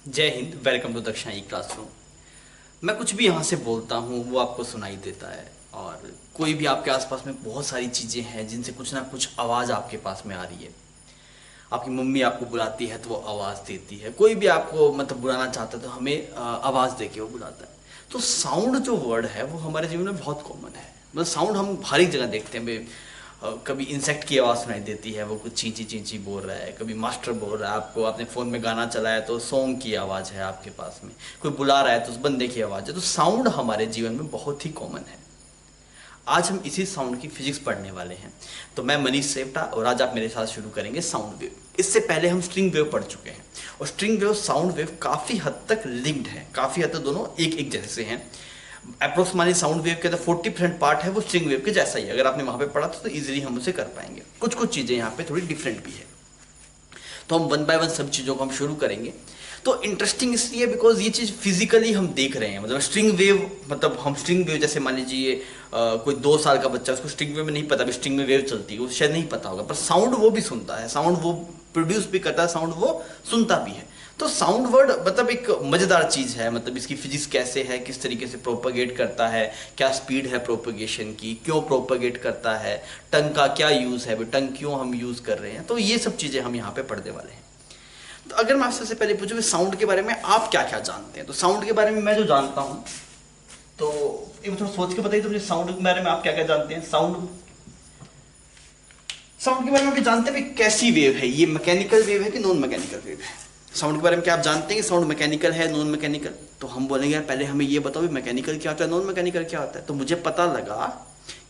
जय Hind. Welcome to दक्षिणाई classroom. मैं कुछ भी यहाँ से बोलता हूँ वो आपको सुनाई देता है, और कोई भी आपके आसपास में बहुत सारी चीज़ें हैं जिनसे कुछ ना कुछ आवाज़ आपके पास में आ रही है। आपकी मम्मी आपको बुलाती है तो वो आवाज़ देती है, कोई भी आपको मतलब बुलाना चाहता है तो हमें आवाज़ दे के वो बुलाता है। तो साउंड जो वर्ड है वो हमारे जीवन में बहुत कॉमन है। मतलब साउंड हम हर एक जगह देखते हैं। कभी इंसेक्ट की आवाज़ सुनाई देती है, वो कुछ चींची चींची बोल रहा है, कभी मास्टर बोल रहा है, आपको आपने फ़ोन में गाना चलाया तो सॉन्ग की आवाज़ है आपके पास में, कोई बुला रहा है तो उस बंदे की आवाज़ है। तो साउंड हमारे जीवन में बहुत ही कॉमन है। आज हम इसी साउंड की फिजिक्स पढ़ने वाले हैं। तो मैं मनीष सेवटा, और आज आप मेरे साथ शुरू करेंगे साउंड वेव। इससे पहले हम स्ट्रिंग वेव पढ़ चुके हैं, और स्ट्रिंग वेव साउंड वेव काफ़ी हद तक लिंक्ड है, काफ़ी हद तक दोनों एक एक जैसे हैं। अप्रोक्सीमेटली साउंड वेव के 40% पार्ट है वो स्ट्रिंग वेव के जैसा ही है। अगर आपने वहाँ पे पढ़ा तो इजीली हम उसे कर पाएंगे। कुछ कुछ चीज़ें यहाँ पे थोड़ी डिफरेंट भी है, तो हम वन बाय वन सब चीज़ों को हम शुरू करेंगे। तो इंटरेस्टिंग इसलिए बिकॉज ये चीज़ फिजिकली हम देख रहे हैं। मतलब स्ट्रिंग वेव, मतलब हम स्ट्रिंग वेव जैसे मान लीजिए कोई 2 साल का बच्चा, उसको स्ट्रिंग वेव में नहीं पता भी स्ट्रिंग में वेव चलती है, वो शायद नहीं पता होगा, पर साउंड वो भी सुनता है, साउंड वो प्रोड्यूस भी करता है, साउंड वो सुनता भी है। तो साउंड वर्ड मतलब एक मज़ेदार चीज़ है। मतलब इसकी फिजिक्स कैसे है, किस तरीके से प्रोपगेट करता है, क्या स्पीड है प्रोपगेशन की, क्यों प्रोपगेट करता है, टंग का क्या यूज़ है, टंग क्यों हम यूज़ कर रहे हैं, तो ये सब चीज़ें हम यहाँ पे पढ़ने वाले हैं। तो अगर मैं आपसे सबसे पहले पूछूं साउंड के बारे में आप क्या क्या जानते हैं, तो साउंड के बारे में मैं जो जानता हूं, तो ये थोड़ा सोच के बताइए तो मुझे साउंड के बारे में आप क्या क्या जानते हैं। साउंड साउंड के बारे में आप जानते हैं कैसी वेव है, ये मैकेनिकल वेव है कि नॉन मैकेनिकल वेव है। साउंड के बारे में क्या आप जानते हैं कि साउंड मैकेनिकल है नॉन मैकेनिकल। तो हम बोलेंगे पहले हमें ये बताओ भी मैकेनिकल क्या होता है, नॉन मैकेनिकल क्या होता है। तो मुझे पता लगा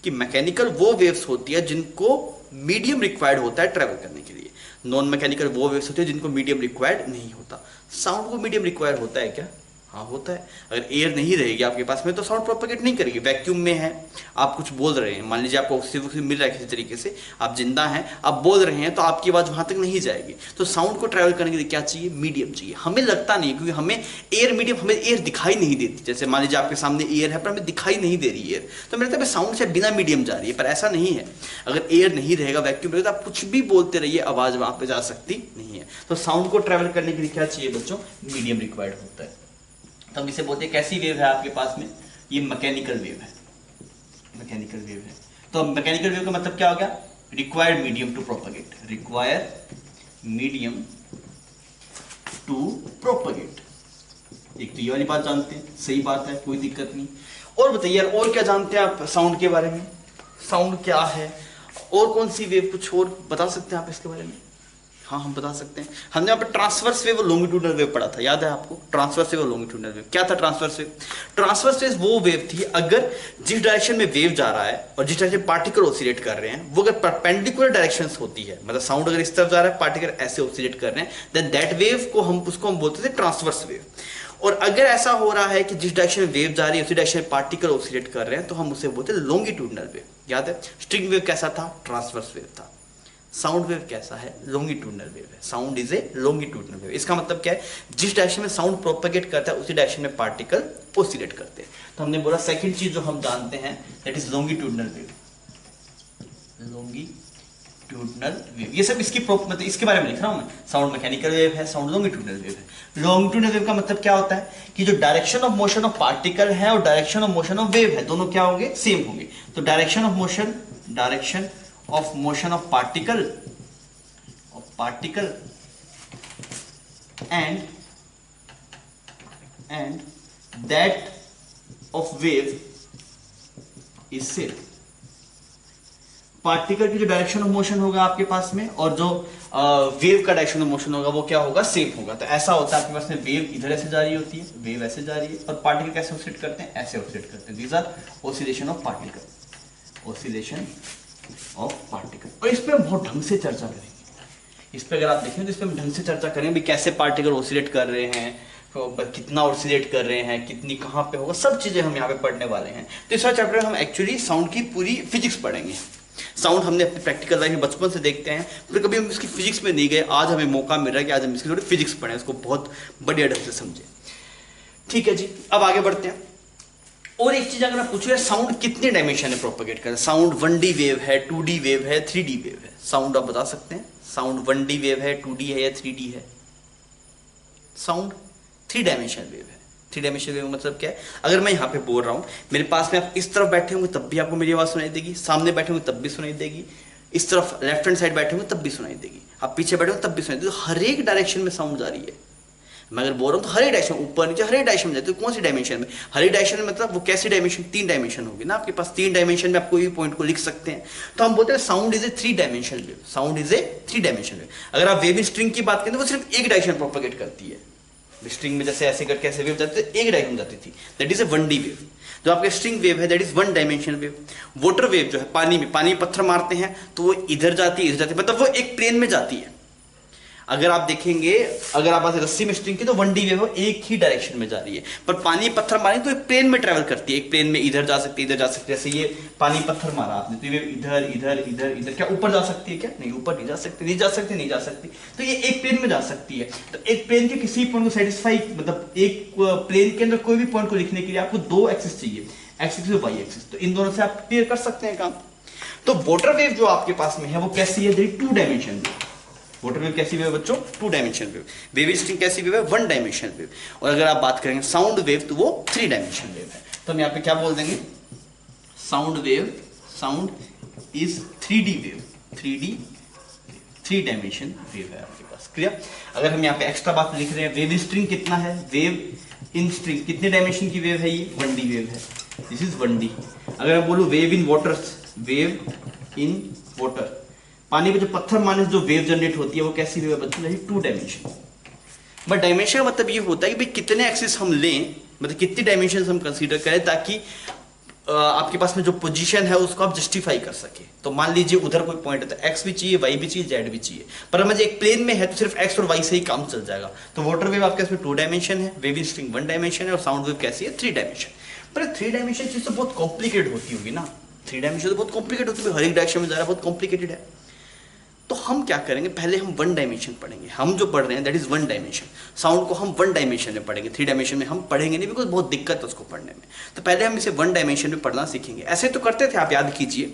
कि मैकेनिकल वो वेव्स होती है जिनको मीडियम रिक्वायर्ड होता है ट्रेवल करने के लिए, नॉन मैकेनिकल वो वेव्स होती है जिनको मीडियम रिक्वायर्ड नहीं होता। साउंड को मीडियम रिक्वायर्ड होता है क्या? हाँ होता है। अगर एयर नहीं रहेगी आपके पास में तो साउंड प्रोपेगेट नहीं करेगी। वैक्यूम में है, आप कुछ बोल रहे हैं, मान लीजिए आपको ऑक्सीजन मिल रहा है किसी तरीके से, आप जिंदा हैं, आप बोल रहे हैं, तो आपकी आवाज़ वहाँ तक नहीं जाएगी। तो साउंड को ट्रैवल करने के लिए क्या चाहिए? मीडियम चाहिए। हमें लगता नहीं, क्योंकि हमें एयर मीडियम, हमें एयर दिखाई नहीं देती। जैसे मान लीजिए आपके सामने एयर है पर हमें दिखाई नहीं दे रही एयर, तो मेरे लगता है साउंड से बिना मीडियम जा रही है, पर ऐसा नहीं है। अगर एयर नहीं रहेगा, वैक्यूम रहेगा, तो आप कुछ भी बोलते रहिए, आवाज़ वहाँ पर जा सकती नहीं है। तो साउंड को ट्रैवल करने के लिए क्या चाहिए बच्चों? मीडियम रिक्वायर्ड होता है। तो हम इसे बोलते हैं कैसी वेव है आपके पास में? ये मैकेनिकल वेव है, मैकेनिकल वेव है। तो मैकेनिकल वेव का मतलब क्या हो गया? Required medium to propagate, require medium to propagate. एक तो ये वाली बात जानते हैं, सही बात है, कोई दिक्कत नहीं। और बताइए यार, और क्या जानते हैं आप साउंड के बारे में? साउंड क्या है, और कौन सी वेव, कुछ और बता सकते हैं आप इसके बारे में? हाँ हम बता सकते हैं। हमने यहाँ पे ट्रांसवर्स वेव और लॉन्गिट्यूडनल वेव पढ़ा था, याद है आपको? ट्रांसवर्स वेव और लॉन्गिट्यूडनल वेव क्या था? ट्रांसवर्स वेव, ट्रांसवर्स वेव वो वेव थी अगर जिस डायरेक्शन में वेव जा रहा है और जिस डायरेक्शन पार्टिकल ऑसिलेट कर रहे हैं वो अगर परपेंडिकुलर डायरेक्शंस होती है, मतलब साउंड अगर इस तरफ जा रहा है, पार्टिकल ऐसे ऑसिलेट कर रहे हैं, देन दैट वेव को हम उसको हम बोलते थे ट्रांसवर्स वेव। और अगर ऐसा हो रहा है कि जिस डायरेक्शन में वेव जा रही है उसी डायरेक्शन में पार्टिकल ऑसिलेट कर रहे हैं तो हम उसे बोलते हैं लॉन्गिट्यूडनल वेव। याद है? स्ट्रिंग वेव कैसा था? ट्रांसवर्स वेव था। साउंड वेव कैसा है? लॉन्गिट्यूडनल वेव है। Sound is a longitudinal wave. इसका मतलब क्या है? जिस डायरेक्शन में साउंड प्रोपेगेट करता है उसी डायरेक्शन में पार्टिकल ऑसिलेट करते हैं। तो हमने बोला सेकंड चीज जो हम जानते हैं that is longitudinal wave, longitudinal wave. ये सब इसकी मतलब इसके बारे में लिख रहा हूं मैं। साउंड मैकेनिकल वेव है, साउंड लॉन्गिट्यूडनल वेव है। लॉन्गिट्यूडनल वेव का मतलब क्या होता है कि जो direction of motion of particle है और direction of motion of wave है, दोनों क्या होंगे? सेम होंगे। तो direction of motion, direction of motion of particle and that of wave is same। Particle की जो डायरेक्शन ऑफ मोशन होगा आपके पास में और जो वेव का डायरेक्शन ऑफ मोशन होगा वो क्या होगा? सेम होगा। तो ऐसा होता है आपके पास में वेव इधर ऐसे जा रही होती है, वेव ऐसे जा रही है, और पार्टिकल कैसे ऑसिलेट करते हैं? ऐसे ऑसिलेट करते हैं। These are oscillation of particle, oscillation of particle. और इस पे हम बहुत ढंग से चर्चा करेंगे। इस पे अगर आप देखें तो इस पे हम ढंग से चर्चा करेंगे कैसे पार्टिकल ऑसिलेट कर रहे हैं, कितना ऑसिलेट कर रहे हैं, कितनी कहाँ पे होगा, सब चीजें हम यहाँ पे पढ़ने वाले हैं। तो इस चैप्टर में हम एक्चुअली साउंड की पूरी फिजिक्स पढ़ेंगे। साउंड हमने अपनी प्रैक्टिकल लाइफ में बचपन से देखते हैं, फिर कभी हम इसकी फिजिक्स में नहीं गए। आज हमें मौका मिल रहा है कि आज हम इसकी थोड़ी फिजिक्स पढ़ें, उसको बहुत बढ़िया ढंग से समझें। ठीक है जी, अब आगे बढ़ते हैं। और एक चीज अगर आप पूछो साउंड कितने डायमेंशन में प्रोपेगेट कर? साउंड 1D वेव है, 2D वेव है, 3D वेव है? साउंड आप बता सकते हैं? साउंड 1D वेव है, 2D है या 3D है? साउंड थ्री डायमेंशनल वेव है। थ्री डायमेंशनल वेव मतलब क्या है, अगर मैं यहाँ पे बोल रहा हूँ, मेरे पास में आप इस तरफ बैठे होंगे तब भी आपको मेरी आवाज़ सुनाई देगी, सामने बैठे होंगे तब भी सुनाई देगी, इस तरफ लेफ्ट हैंड साइड बैठे होंगे तब भी सुनाई देगी, आप पीछे बैठे होंगे तब भी सुनाई देगी। हर एक डायरेक्शन में साउंड जा रही है। मैं अगर बोल रहा हूँ तो हर एक डायरेक्शन, ऊपर नीचे हर एक डायरेक्शन में जाती है। कौन सी डायमेंशन में? हर एक डायरेक्शन में मतलब वो कैसी डायमेंशन? तीन डायमेंशन होगी ना आपके पास, तीन डायमेंशन में आप कोई भी पॉइंट को लिख सकते हैं। तो हम बोलते हैं sound is a three dimensional wave. Sound is a three dimensional wave. अगर आप वेव स्ट्रिंग की बात करें तो वो सिर्फ एक डायरेक्शन प्रोपेगेट करती है। स्ट्रिंग में जैसे ऐसे करके ऐसे वेव जाती थी, एक डायरेक्शन जाती थी, that is a 1D wave. जो आपके स्ट्रिंग वेव है that is one dimensional wave. Water wave जो है, पानी में पत्थर मारते हैं तो वो इधर जाती है, इधर जाती है, मतलब वो एक प्लेन में जाती है। अगर आप देखेंगे, अगर आप रस्सी में स्ट्रिंग की तो 1D वेव एक ही डायरेक्शन में जा रही है, पर पानी पत्थर मारेंगे तो एक प्लेन में ट्रेवल करती है। एक प्लेन में इधर जा सकती है, इधर जा सकती है। जैसे ये पानी पत्थर मारा आपने तो ये इधर इधर इधर इधर, क्या ऊपर जा सकती है? क्या नहीं, ऊपर नहीं जा सकती, नहीं जा सकती, नहीं जा सकती। तो ये एक प्लेन में जा सकती है। तो एक प्लेन के किसी पॉइंट को सेटिस्फाई, मतलब एक प्लेन के अंदर कोई भी पॉइंट को लिखने के लिए आपको दो एक्सिस चाहिए, एक्सिस और वाई एक्सिस। तो इन दोनों से आप क्लियर कर सकते हैं काम। तो वाटर वेव जो आपके पास में है वो कैसी है? Two dimension wave. Water wave कैसी वेव बच्चों? Two dimension wave. Wave string कैसी वेव है? One dimension wave. और अगर आप बात करेंगे साउंड वेव तो वो थ्री डायमेंशन वेव है। तो हम यहाँ पे क्या बोल देंगे? Sound wave, sound is 3D wave. 3D, three dimension wave है आपके पास। क्लियर? अगर हम यहाँ पे एक्स्ट्रा बात लिख रहे हैं, वेव स्ट्रिंग कितना है? वेव इन स्ट्रिंग कितने डायमेंशन की वेव है? ये 1D वेव है। This is 1D। अगर मैं बोलूं wave in water, wave in water, पानी में जो पत्थर मारने से जो वेव जनरेट होती है वो कैसी वेव है बच्चों? Two dimension. बट डायमेंशन का मतलब ये होता है कि भाई कितने एक्सिस हम लें, मतलब कितनी डायमेंशन हम कंसीडर करें ताकि आपके पास में जो पोजीशन है उसको आप जस्टिफाई कर सके। तो मान लीजिए उधर कोई पॉइंट है तो एक्स भी चाहिए, वाई भी चाहिए, जेड भी चाहिए, पर मुझे एक प्लेन में है तो सिर्फ एक्स और वाई से ही काम चल जाएगा। तो वाटर वेव आपके पास टू डायमेंशन है, वेव स्ट्रिंग वन डायमेंशन है, और साउंड वेव कैसी है? Three dimension. पर थ्री डायमेंशन चीज तो बहुत कॉम्प्लिकेटेड होती होगी ना। थ्री डायमेंशन तो बहुत कॉम्प्लिकेटेड होती है, हर एक डायरेक्शन में जा रहा है, बहुत कॉम्प्लिकेटेड है। तो हम क्या करेंगे? पहले हम वन डायमेंशन पढ़ेंगे। हम जो पढ़ रहे हैं that is one dimension. Sound को हम वन डायमेंशन में पढ़ेंगे, थ्री डायमेंशन में हम पढ़ेंगे नहीं, बिकॉज बहुत दिक्कत है उसको पढ़ने में। तो पहले हम इसे वन डायमेंशन में पढ़ना सीखेंगे। ऐसे तो करते थे, आप याद कीजिए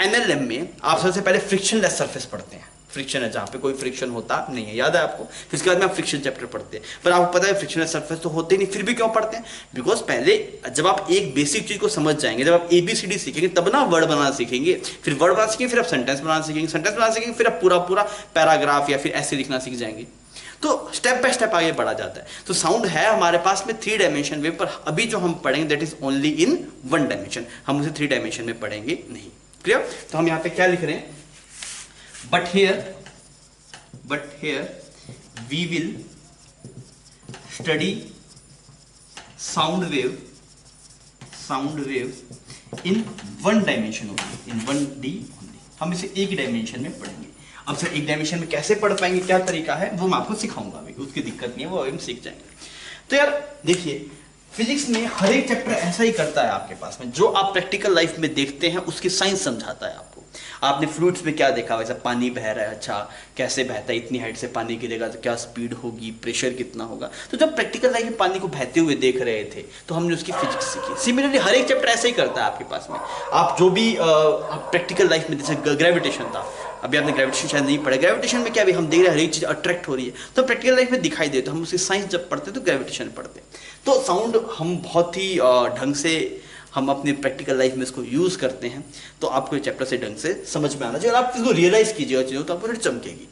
एनएलएम में आप सबसे पहले फ्रिक्शनलेस सरफेस पढ़ते हैं। फ्रिक्शन है जहाँ पे कोई फ्रिक्शन होता नहीं है, याद है आपको? फिर उसके बाद में आप फ्रिक्शन चैप्टर पढ़ते हैं, पर आपको पता है फ्रिक्शनलेस सरफेस तो होते नहीं, फिर भी क्यों पढ़ते हैं? बिकॉज पहले जब आप एक बेसिक चीज को समझ जाएंगे, जब आप ABCD सीखेंगे तब ना वर्ड बनाना सीखेंगे, फिर वर्ड बनाना सीखेंगे, फिर आप सेंटेंस बनाना सीखेंगे, सेंटेंस बनाना सीखेंगे, फिर आप पूरा पूरा पैराग्राफ या फिर ऐसे लिखना सीख जाएंगे। तो स्टेप बाय स्टेप आगे बढ़ा जाता है। तो साउंड है हमारे पास में थ्री डायमेंशन वेव, पर अभी जो हम पढ़ेंगे that is only in one dimension, हम उसे थ्री डायमेंशन में पढ़ेंगे नहीं। क्लियर? तो हम यहाँ पे क्या लिख रहे हैं? but here we will study sound wave in one dimension only, in 1D only। हम इसे एक डायमेंशन में पढ़ेंगे। अब सर एक डायमेंशन में कैसे पढ़ पाएंगे, क्या तरीका है, वो मैं आपको सिखाऊंगा अभी, उसकी दिक्कत नहीं है, वो हम सीख जाएंगे। तो यार देखिए, फिजिक्स में हर एक चैप्टर ऐसा ही करता है आपके पास में, जो आप प्रैक्टिकल लाइफ में देखते हैं उसकी साइंस समझाता है आपको। आपने फ्लूइड्स में क्या देखा? वैसा पानी बह रहा है, अच्छा कैसे बहता है, इतनी हाइट से पानी गिरेगा तो क्या स्पीड होगी, प्रेशर कितना होगा। तो जब प्रैक्टिकल लाइफ में पानी को बहते हुए देख रहे थे तो हमने उसकी फिजिक्स सीखी। सिमिलरली हर एक चैप्टर ऐसा ही करता है आपके पास में। आप जो भी प्रैक्टिकल लाइफ में, जैसे ग्रेविटेशन था, अभी आपने ग्रेविटेशन शायद नहीं पढ़ा। ग्रेविटेशन में क्या भी हम देख रहे हैं हर एक चीज अट्रैक्ट हो रही है, तो प्रैक्टिकल लाइफ में दिखाई दे, तो हम उसकी साइंस जब पढ़ते तो ग्रेविटेशन पढ़ते। तो साउंड हम बहुत ही ढंग से हम अपनी प्रैक्टिकल लाइफ में इसको यूज करते हैं। तो आपको ये चैप्टर से ढंग से समझ में आना चाहिए, और आप इसको रियलाइज कीजिएगा चीज़ों तो आपको चमकेगी।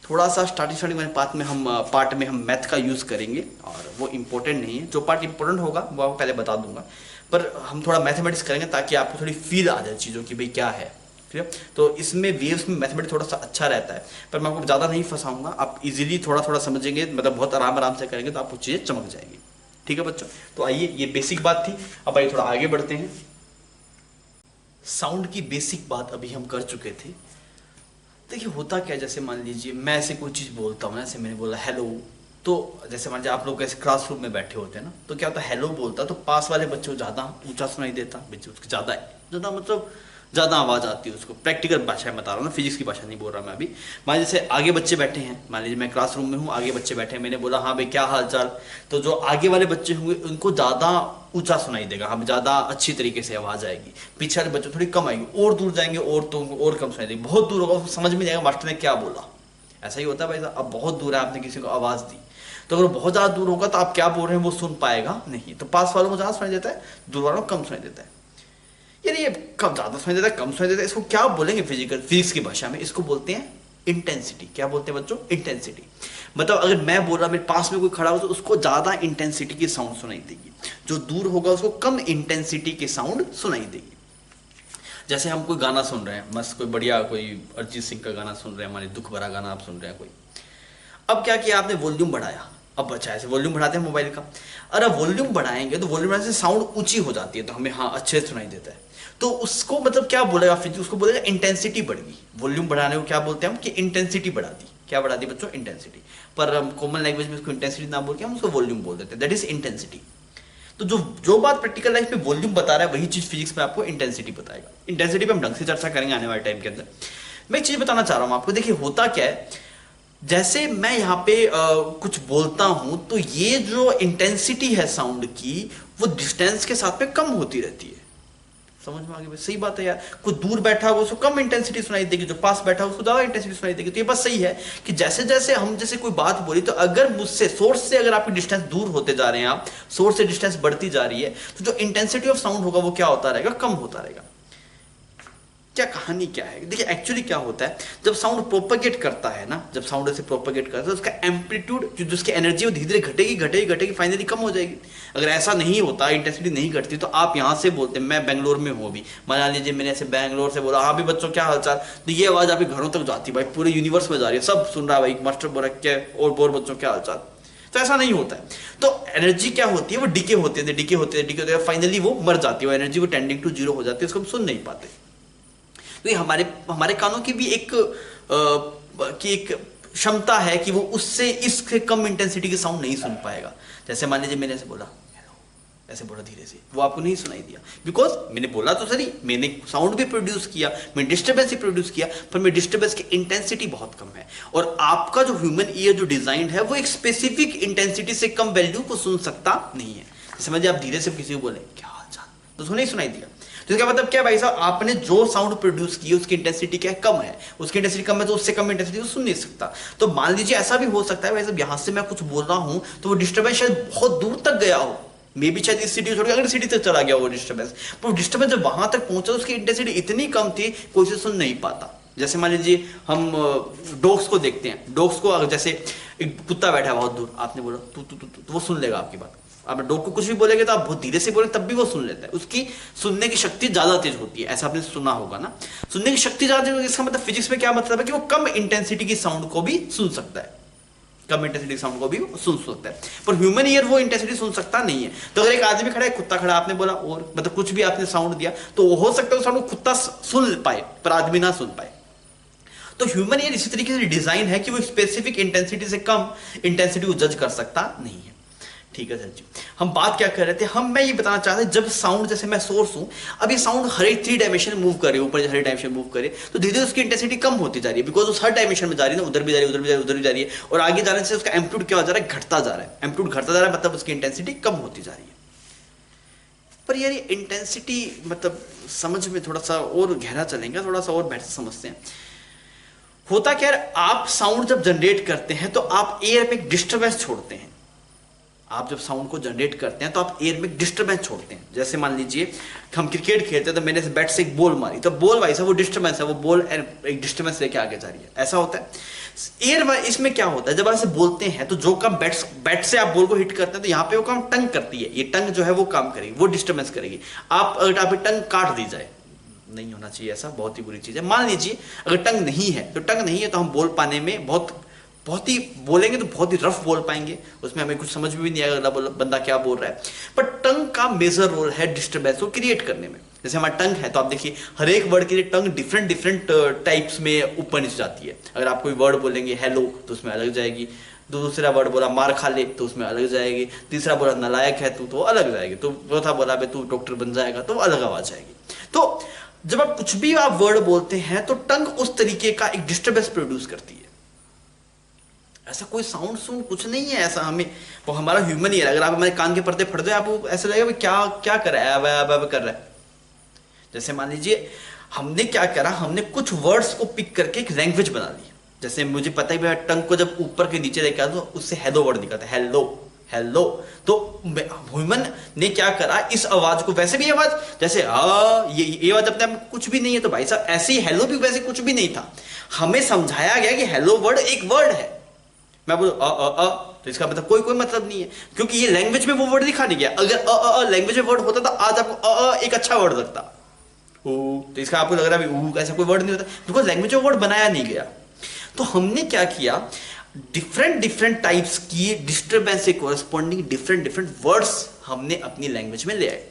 थोड़ा सा स्टार्टिंग वाले पार्ट में हम मैथ का यूज़ करेंगे, और वो इंपॉर्टेंट नहीं है। जो पार्ट इंपॉर्टेंट होगा वो आपको पहले बता दूंगा, पर हम थोड़ा मैथमेटिक्स करेंगे ताकि आपको थोड़ी फील आ जाए चीज़ों की, भाई क्या है। ठीक है? तो इसमें वेव्स में मैथमेटिक्स थोड़ा सा अच्छा रहता है, पर मैं आपको ज़्यादा नहीं फंसाऊंगा। आप इजीली थोड़ा समझेंगे, मतलब बहुत आराम से करेंगे तो आपको चीज़ें चमक जाएगी। ठीक है बच्चों? तो आइए, ये बेसिक बात थी। अब आइए थोड़ा आगे बढ़ते हैं। साउंड की बेसिक बात अभी हम कर चुके थे। देखिए होता क्या, जैसे मान लीजिए मैं ऐसे कोई चीज़ बोलता हूँ ना, जैसे मैंने बोला हेलो, तो जैसे मान लीजिए आप लोग ऐसे क्लासरूम में बैठे होते हैं ना, तो क्या होता है, हेलो बोलता तो पास वाले बच्चे को ज़्यादा ऊंचा सुनाई देता, बच्चे उसके ज़्यादा है, ज़्यादा मतलब ज़्यादा आवाज़ आती है उसको। प्रैक्टिकल भाषा में बता रहा हूँ ना, फिजिक्स की भाषा नहीं बोल रहा मैं अभी। मान लीजिए आगे बच्चे बैठे हैं, मान लीजिए मैं क्लासरूम में हूँ, आगे बच्चे बैठे हैं, मैंने बोला हाँ भाई क्या हाल चाल, तो जो आगे वाले बच्चे होंगे उनको ज़्यादा ऊंचा सुनाई देगा, हम ज़्यादा अच्छी तरीके से आवाज़ आएगी। पीछे वाले बच्चे थोड़ी कम आएगी, और दूर जाएंगे और तो और कम सुनाई देगी। बहुत दूर होगा, समझ में नहीं आएगा मास्टर ने क्या बोला। ऐसा ही होता है भाई साहब, अब बहुत दूर है, आपने किसी को आवाज़ दी तो अगर बहुत ज्यादा दूर होगा तो आप क्या बोल रहे हैं वो सुन पाएगा नहीं। तो पास वालों को ज्यादा सुनाई देता है, दूर वालों को कम सुनाई देता है। यानी ये कम ज्यादा सुनाई देता है, कम सुनाई देता है, इसको क्या बोलेंगे फिजिक्स की भाषा में, इसको बोलते हैं इंटेंसिटी। क्या बोलते हैं बच्चों? इंटेंसिटी। मतलब अगर मैं बोल रहा, मेरे पास में कोई खड़ा हो तो उसको ज्यादा इंटेंसिटी की साउंड सुनाई देगी, जो दूर होगा उसको कम इंटेंसिटी की साउंड सुनाई देगी। जैसे हम कोई गाना सुन रहे हैं, मस्त कोई बढ़िया कोई अरिजीत सिंह का गाना सुन रहे हैं, हमारे दुख भरा गाना आप सुन रहे हैं कोई, अब क्या किया आपने, वॉल्यूम बढ़ाया। अब बच्चा ऐसे वॉल्यूम बढ़ाते हैं मोबाइल का, अगर वॉल्यूम बढ़ाएंगे तो वॉल्यूम बढ़ाने से साउंड ऊंची हो जाती है, तो हमें हाँ अच्छे से सुनाई देता है। तो उसको मतलब क्या बोलेगा फिर, उसको बोलेगा इंटेंसिटी बढ़ गई। वॉल्यूम बढ़ाने को क्या बोलते हैं हम, कि इंटेंसिटी बढ़ा दी। क्या बढ़ा दी बच्चों? इंटेंसिटी। पर हम कॉमन लैंग्वेज में उसको इंटेंसिटी ना बोल के हम उसको वॉल्यूम बोल देते हैं, दैट इज इंटेंसिटी। तो जो बात प्रैक्टिकल लाइफ में वॉल्यूम बता रहा है वही चीज फिजिक्स में आपको इंटेंसिटी बताएगा। इंटेंसिटी पे हम ढंग से चर्चा करेंगे आने वाले टाइम के अंदर। मैं एक चीज बताना चाह रहा हूं आपको, देखिए होता क्या है, जैसे मैं यहाँ पे कुछ बोलता हूं तो ये जो इंटेंसिटी है साउंड की वो डिस्टेंस के साथ में कम होती रहती है। समझ में आ गई? सही बात है यार, कोई दूर बैठा होगा उसको कम इंटेंसिटी सुनाई देगी, जो पास बैठा होगा उसको ज्यादा इंटेंसिटी सुनाई देगी। तो ये बात सही है कि जैसे जैसे हम जैसे कोई बात बोली, तो अगर मुझसे सोर्स से अगर आपकी डिस्टेंस दूर होते जा रहे हैं, आप सोर्स से डिस्टेंस बढ़ती जा रही है, तो जो इंटेंसिटी ऑफ साउंड होगा वो क्या होता रहेगा? कम होता रहेगा। क्या कहानी क्या है, देखिए एक्चुअली क्या होता है, जब साउंड प्रोपगेट करता है ना, जब साउंड ऐसे प्रोपगेट करता है तो उसका एम्पलीट्यूड, जो उसकी एनर्जी वो धीरे धीरे घटेगी घटेगी घटेगी, फाइनली कम हो जाएगी। अगर ऐसा नहीं होता, इंटेंसिटी नहीं घटती, तो आप यहाँ से बोलते हैं मैं बेंगलोर में हूँ अभी, मान लीजिए मैंने ऐसे बेंगलोर से बोला, हाँ भी बच्चों क्या हालचाल, तो ये आवाज आपके घरों तक जाती है, भाई पूरे यूनिवर्स में जा रही है, सब सुन रहा है, भाई मास्टर बोला क्या और बोर बच्चों क्या हालचाल। तो ऐसा नहीं होता है। तो एनर्जी क्या होती है, वो डिके होते हैं, डिके होते हैं, डिके होते हैं, फाइनली वो मर जाती है, वो एनर्जी वो टेंडिंग टू जीरो हो जाती है, उसको हम सुन नहीं पाते। तो ये हमारे कानों की भी एक क्षमता है कि वो उससे इससे कम इंटेंसिटी की साउंड नहीं सुन पाएगा। जैसे मान लीजिए मैंने ऐसे बोला, ऐसे बोला धीरे से, वो आपको नहीं सुनाई दिया, बिकॉज मैंने बोला तो सही, मैंने साउंड भी प्रोड्यूस किया, मैंने डिस्टर्बेंस भी प्रोड्यूस किया, पर मेरे डिस्टर्बेंस की इंटेंसिटी बहुत कम है। और आपका जो ह्यूमन ईयर जो डिजाइन है वो एक स्पेसिफिक इंटेंसिटी से कम वैल्यू को सुन सकता नहीं है। समझिए आप धीरे से किसी को बोले क्या हाल चाल, तो उसको नहीं सुनाई दिया। तो इसका मतलब क्या भाई साहब, आपने जो साउंड प्रोड्यूस की उसकी इंटेंसिटी क्या है, कम है, उसकी इंटेंसिटी कम है, तो उससे कम इंटेंसिटी वो सुन नहीं सकता। तो मान लीजिए ऐसा भी हो सकता है भाई साहब, यहां से मैं कुछ बोल रहा हूं तो वो डिस्टर्बेंस शायद बहुत दूर तक गया हो, मे भी शायद इस सिटी छोड़ के अगली सिटी तक चला गया वो डिस्टर्बेंस, पर डिस्टर्बेंस जब वहां तक पहुंचा उसकी इंटेंसिटी इतनी कम थी कोई से सुन नहीं पाता। जैसे मान लीजिए हम डॉग्स को देखते हैं, डॉग्स को जैसे एक कुत्ता बैठा है बहुत दूर, आपने बोला तू तू तू, तो वो सुन लेगा आपकी बात। आप डॉग को कुछ भी बोलेंगे तो आप बहुत धीरे से बोले तब भी वो सुन लेता है, उसकी सुनने की शक्ति ज्यादा तेज होती है, ऐसा आपने सुना होगा ना, सुनने की शक्ति ज्यादा तेज होती है। इसका मतलब फिजिक्स में क्या मतलब है कि वो कम इंटेंसिटी की साउंड को भी सुन सकता है, कम इंटेंसिटी साउंड को भी सुन सकता है, पर ह्यूमन ईयर वो इंटेंसिटी सुन सकता नहीं है। तो अगर एक आदमी खड़ा है, कुत्ता खड़ा, आपने बोला और मतलब कुछ भी आपने साउंड दिया, तो हो सकता है उस साउंड को कुत्ता सुन पाए पर आदमी ना सुन पाए। तो ह्यूमन ईयर इसी तरीके से डिजाइन है कि वो स्पेसिफिक इंटेंसिटी से कम इंटेंसिटी को जज कर सकता नहीं है। ठीक है सर जी, हम बात क्या कर रहे थे, मैं ये बताना चाहते जब साउंड, जैसे मैं सोर्स हूं, अब ये साउंड हर एक 3 डायमेंशन मूव करे, ऊपर हर एक डायमेंशन मूव करे, तो धीरे धीरे उसकी इंटेंसिटी कम होती जा रही है, बिकॉज उस हर डायमेंशन में जा रही है ना, उधर भी जा रही है, उधर भी जा रही है, उधर भी जा रही है, और आगे जाने से उसका एम्पलीट्यूड क्या हो जा रहा है, घटता जा रहा है, एम्पलीट्यूड घटता जा रहा है, मतलब उसकी इंटेंसिटी कम होती जा रही है। पर यार ये इंटेंसिटी मतलब समझ में थोड़ा सा और गहरा चलेंगे, थोड़ा सा और बेहतर समझते हैं। होता क्या है, आप साउंड जब जनरेट करते हैं तो आप एयर में डिस्टर्बेंस छोड़ते हैं। आप जब साउंड को जनरेट करते हैं तो आप एयर में डिस्टर्बेंस छोड़ते हैं। जैसे मान लीजिए हम क्रिकेट खेलते हैं तो मैंने बैट से एक बॉल मारी, तो बॉल वाइस है वो डिस्टर्बेंस है, वो बॉल एक डिस्टर्बेंस लेके आगे जा रही है, ऐसा होता है। एयर इसमें क्या होता है, जब आप ऐसे बोलते हैं तो जो काम बैट से आप बॉल को हिट करते हैं तो यहाँ पे वो काम टंग करती है, ये टंग जो है वो काम करेगी, वो डिस्टर्बेंस करेगी। आप अगर आप टंग काट दी जाए, नहीं होना चाहिए ऐसा, बहुत ही बुरी चीज है। मान लीजिए अगर टंग नहीं है, तो टंग नहीं है तो हम बोल पाने में बहुत ही बोलेंगे तो बहुत ही रफ बोल पाएंगे, उसमें हमें कुछ समझ में भी नहीं आएगा बंदा क्या बोल रहा है। पर टंग का मेजर रोल है डिस्टर्बेंस को क्रिएट करने में। जैसे हमारा टंग है तो आप देखिए हर एक वर्ड के लिए टंग डिफरेंट टाइप्स में ऊपर नीचे जाती है। अगर आप कोई वर्ड बोलेंगे हेलो तो उसमें अलग जाएगी, दूसरा वर्ड बोला मार खा ले तो उसमें अलग जाएगी, तीसरा बोला नालायक है तू तो अलग जाएगी, तो चौथा बोला तू डॉक्टर बन जाएगा तो अलग आवाज आएगी। तो जब आप कुछ भी आप वर्ड बोलते हैं तो टंग उस तरीके का एक डिस्टर्बेंस प्रोड्यूस करती है। ऐसा कोई साउंड कुछ नहीं है ऐसा, हमें वो हमारा ह्यूमन ईयर, अगर आप हमारे कान के पर्दे फट जाए आपको ऐसा लगेगा क्या क्या कर रहा है, अब कर रहा है। जैसे मान लीजिए हमने क्या करा, हमने कुछ वर्ड्स को पिक करके एक लैंग्वेज बना ली। जैसे मुझे पता है भाई टंग को जब ऊपर के नीचे लेके आता तो उससे हेलो वर्ड निकलता है, हेलो हेलो। तो ह्यूमन ने क्या करा, इस आवाज को, वैसे भी आवाज जैसे ये आवाज अपने आप में कुछ भी नहीं है, तो भाई साहब ऐसे ही हेलो भी वैसे कुछ भी नहीं था। हमें समझाया गया कि हेलो वर्ड एक वर्ड है। मैं बोलूं तो इसका मतलब कोई मतलब नहीं है, क्योंकि ये लैंग्वेज में वो वर्ड दिखा नहीं गया। अगर लैंग्वेज में वर्ड होता तो आज आपको एक अच्छा वर्ड लगता। तो इसका आपको लग रहा है ऐसा कोई वर्ड नहीं होता, बिकॉज लैंग्वेज में वर्ड बनाया नहीं गया। तो हमने क्या किया, डिफरेंट टाइप्स की डिस्टर्बेंस से कोरस्पॉन्डिंग डिफरेंट वर्ड्स हमने अपनी लैंग्वेज में ले आए।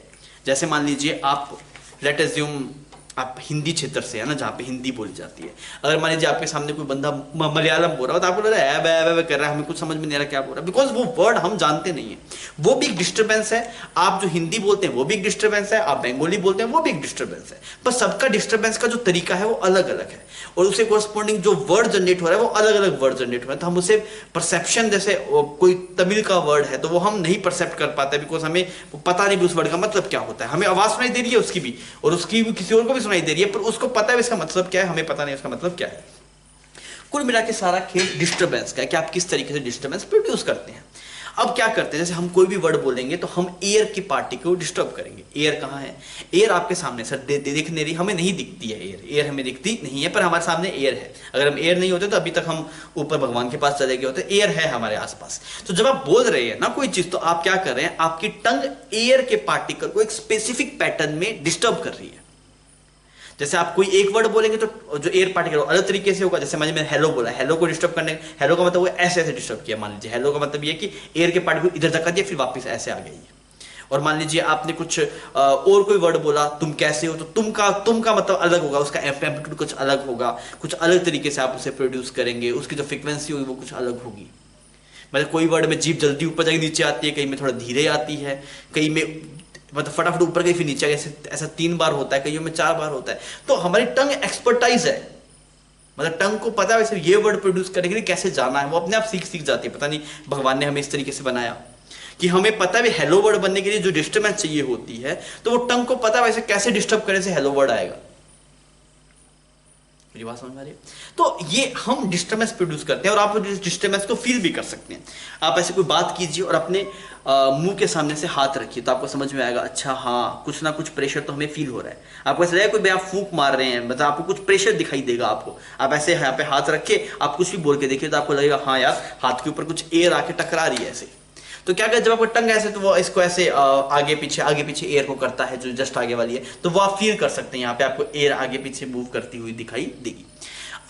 जैसे मान लीजिए आप, लेट अज्यूम आप हिंदी क्षेत्र से है ना, जहाँ पे हिंदी बोली जाती है। अगर मान लीजिए आपके सामने कोई बंदा मलयालम बोल रहा हो तो आपको लग रहा है बे कर रहा है, हमें कुछ समझ में नहीं आ रहा क्या बोल रहा है, बिकॉज वो वर्ड हम जानते नहीं है। वो भी एक डिस्टर्बेंस है। आप जो हिंदी बोलते हैं वो भी एक डिस्टर्बेंस है, आप बंगाली बोलते हैं वो भी एक डिस्टर्बेंस है। पर सबका डिस्टर्बेंस का जो तरीका है वो अलग अलग है, और उसे कोरस्पॉन्डिंग जो वर्ड जनरेट हो रहा है वो अलग अलग वर्ड जनरेट हो रहा है। तो हम उसे परसेप्शन, जैसे कोई तमिल का वर्ड है तो वो हम नहीं परसेप्ट कर पाते, बिकॉज हमें पता नहीं उस वर्ड का मतलब क्या होता है। हमें आवाज सुनाई दे रही है उसकी भी, और उसकी भी किसी और को भी सुनाई दे रही है, पर उसको पता है इसका मतलब क्या है, हमें पता नहीं उसका मतलब क्या है। कुल मिला के सारा खेल डिस्टर्बेंस का है कि आप किस तरीके से डिस्टर्बेंस प्रोड्यूस करते हैं। अब क्या करते हैं, जैसे हम कोई भी वर्ड बोलेंगे तो हम एयर की पार्टी को डिस्टर्ब करेंगे। एयर कहाँ है, एयर आपके सामने सर दिख नहीं रही, हमें नहीं दिखती है एयर हमें दिखती नहीं है, पर हमारे सामने एयर है। अगर हम एयर नहीं होते तो अभी तक हम ऊपर भगवान के पास चले गए होते। एयर है हमारे आसपास। तो जब आप बोल रहे हैं ना कोई चीज, तो आप क्या कर रहे हैं, आपकी टंग एयर के पार्टिकल को एक स्पेसिफिक पैटर्न में डिस्टर्ब कर रही है। जैसे आप कोई एक वर्ड बोलेंगे तो जो एयर पार्टिकल अलग तरीके से होगा। जैसे मैंने हेलो बोला, हेलो को डिस्टर्ब करने, हेलो का मतलब वो ऐसे डिस्टर्ब किया। मान लीजिए हेलो का मतलब ये कि एयर के पार्टिकल इधर धक्का दिया, फिर वापस ऐसे आ गई। और मान लीजिए आपने कुछ और कोई वर्ड बोला, तुम कैसे हो, तो तुम का मतलब अलग होगा, उसका एम्पलीट्यूड कुछ अलग होगा, कुछ अलग तरीके से आप उसे प्रोड्यूस करेंगे, उसकी जो फ्रिक्वेंसी होगी वो कुछ अलग होगी। मतलब कोई वर्ड में जीभ जल्दी ऊपर जाके नीचे आती है, कहीं में थोड़ा धीरे आती है, कहीं में मतलब फटाफट ऊपर गई फिर नीचे गई, ऐसा 3 बार होता है, कईयों में 4 बार होता है। तो हमारी टंग एक्सपर्टाइज है, मतलब टंग को पता है वैसे ये वर्ड प्रोड्यूस करने के लिए कैसे जाना है, वो अपने आप सीख जाती है। पता नहीं भगवान ने हमें इस तरीके से बनाया कि हमें पता है हेलो वर्ड बनने के लिए जो डिस्टर्बेंस चाहिए होती है, तो वो टंग को पता है वैसे कैसे डिस्टर्ब करने से हेलो वर्ड आएगा। मेरी बात समझ में आ रही है? तो ये हम डिस्टर्बेंस प्रोड्यूस करते हैं, और आप डिस्टर्बेंस को फील भी कर सकते हैं। आप ऐसे कोई बात कीजिए और अपने मुंह के सामने से हाथ रखिए, तो आपको समझ में आएगा अच्छा हाँ कुछ ना कुछ प्रेशर तो हमें फील हो रहा है। आपको ऐसा लगेगा कोई आप फूंक मार रहे हैं, मतलब आपको कुछ प्रेशर दिखाई देगा आपको। आप ऐसे यहाँ पे हाथ रखिए, आप कुछ भी बोल के देखिए तो आपको लगेगा हाँ यार हाथ के ऊपर कुछ एयर आके टकरा रही है ऐसे। तो क्या जब आपको टंग ऐसे, तो वो इसको ऐसे आगे पीछे एयर को करता है, जो जस्ट आगे वाली है, तो वो आप फील कर सकते हैं। यहाँ पे आपको एयर आगे पीछे मूव करती हुई दिखाई देगी।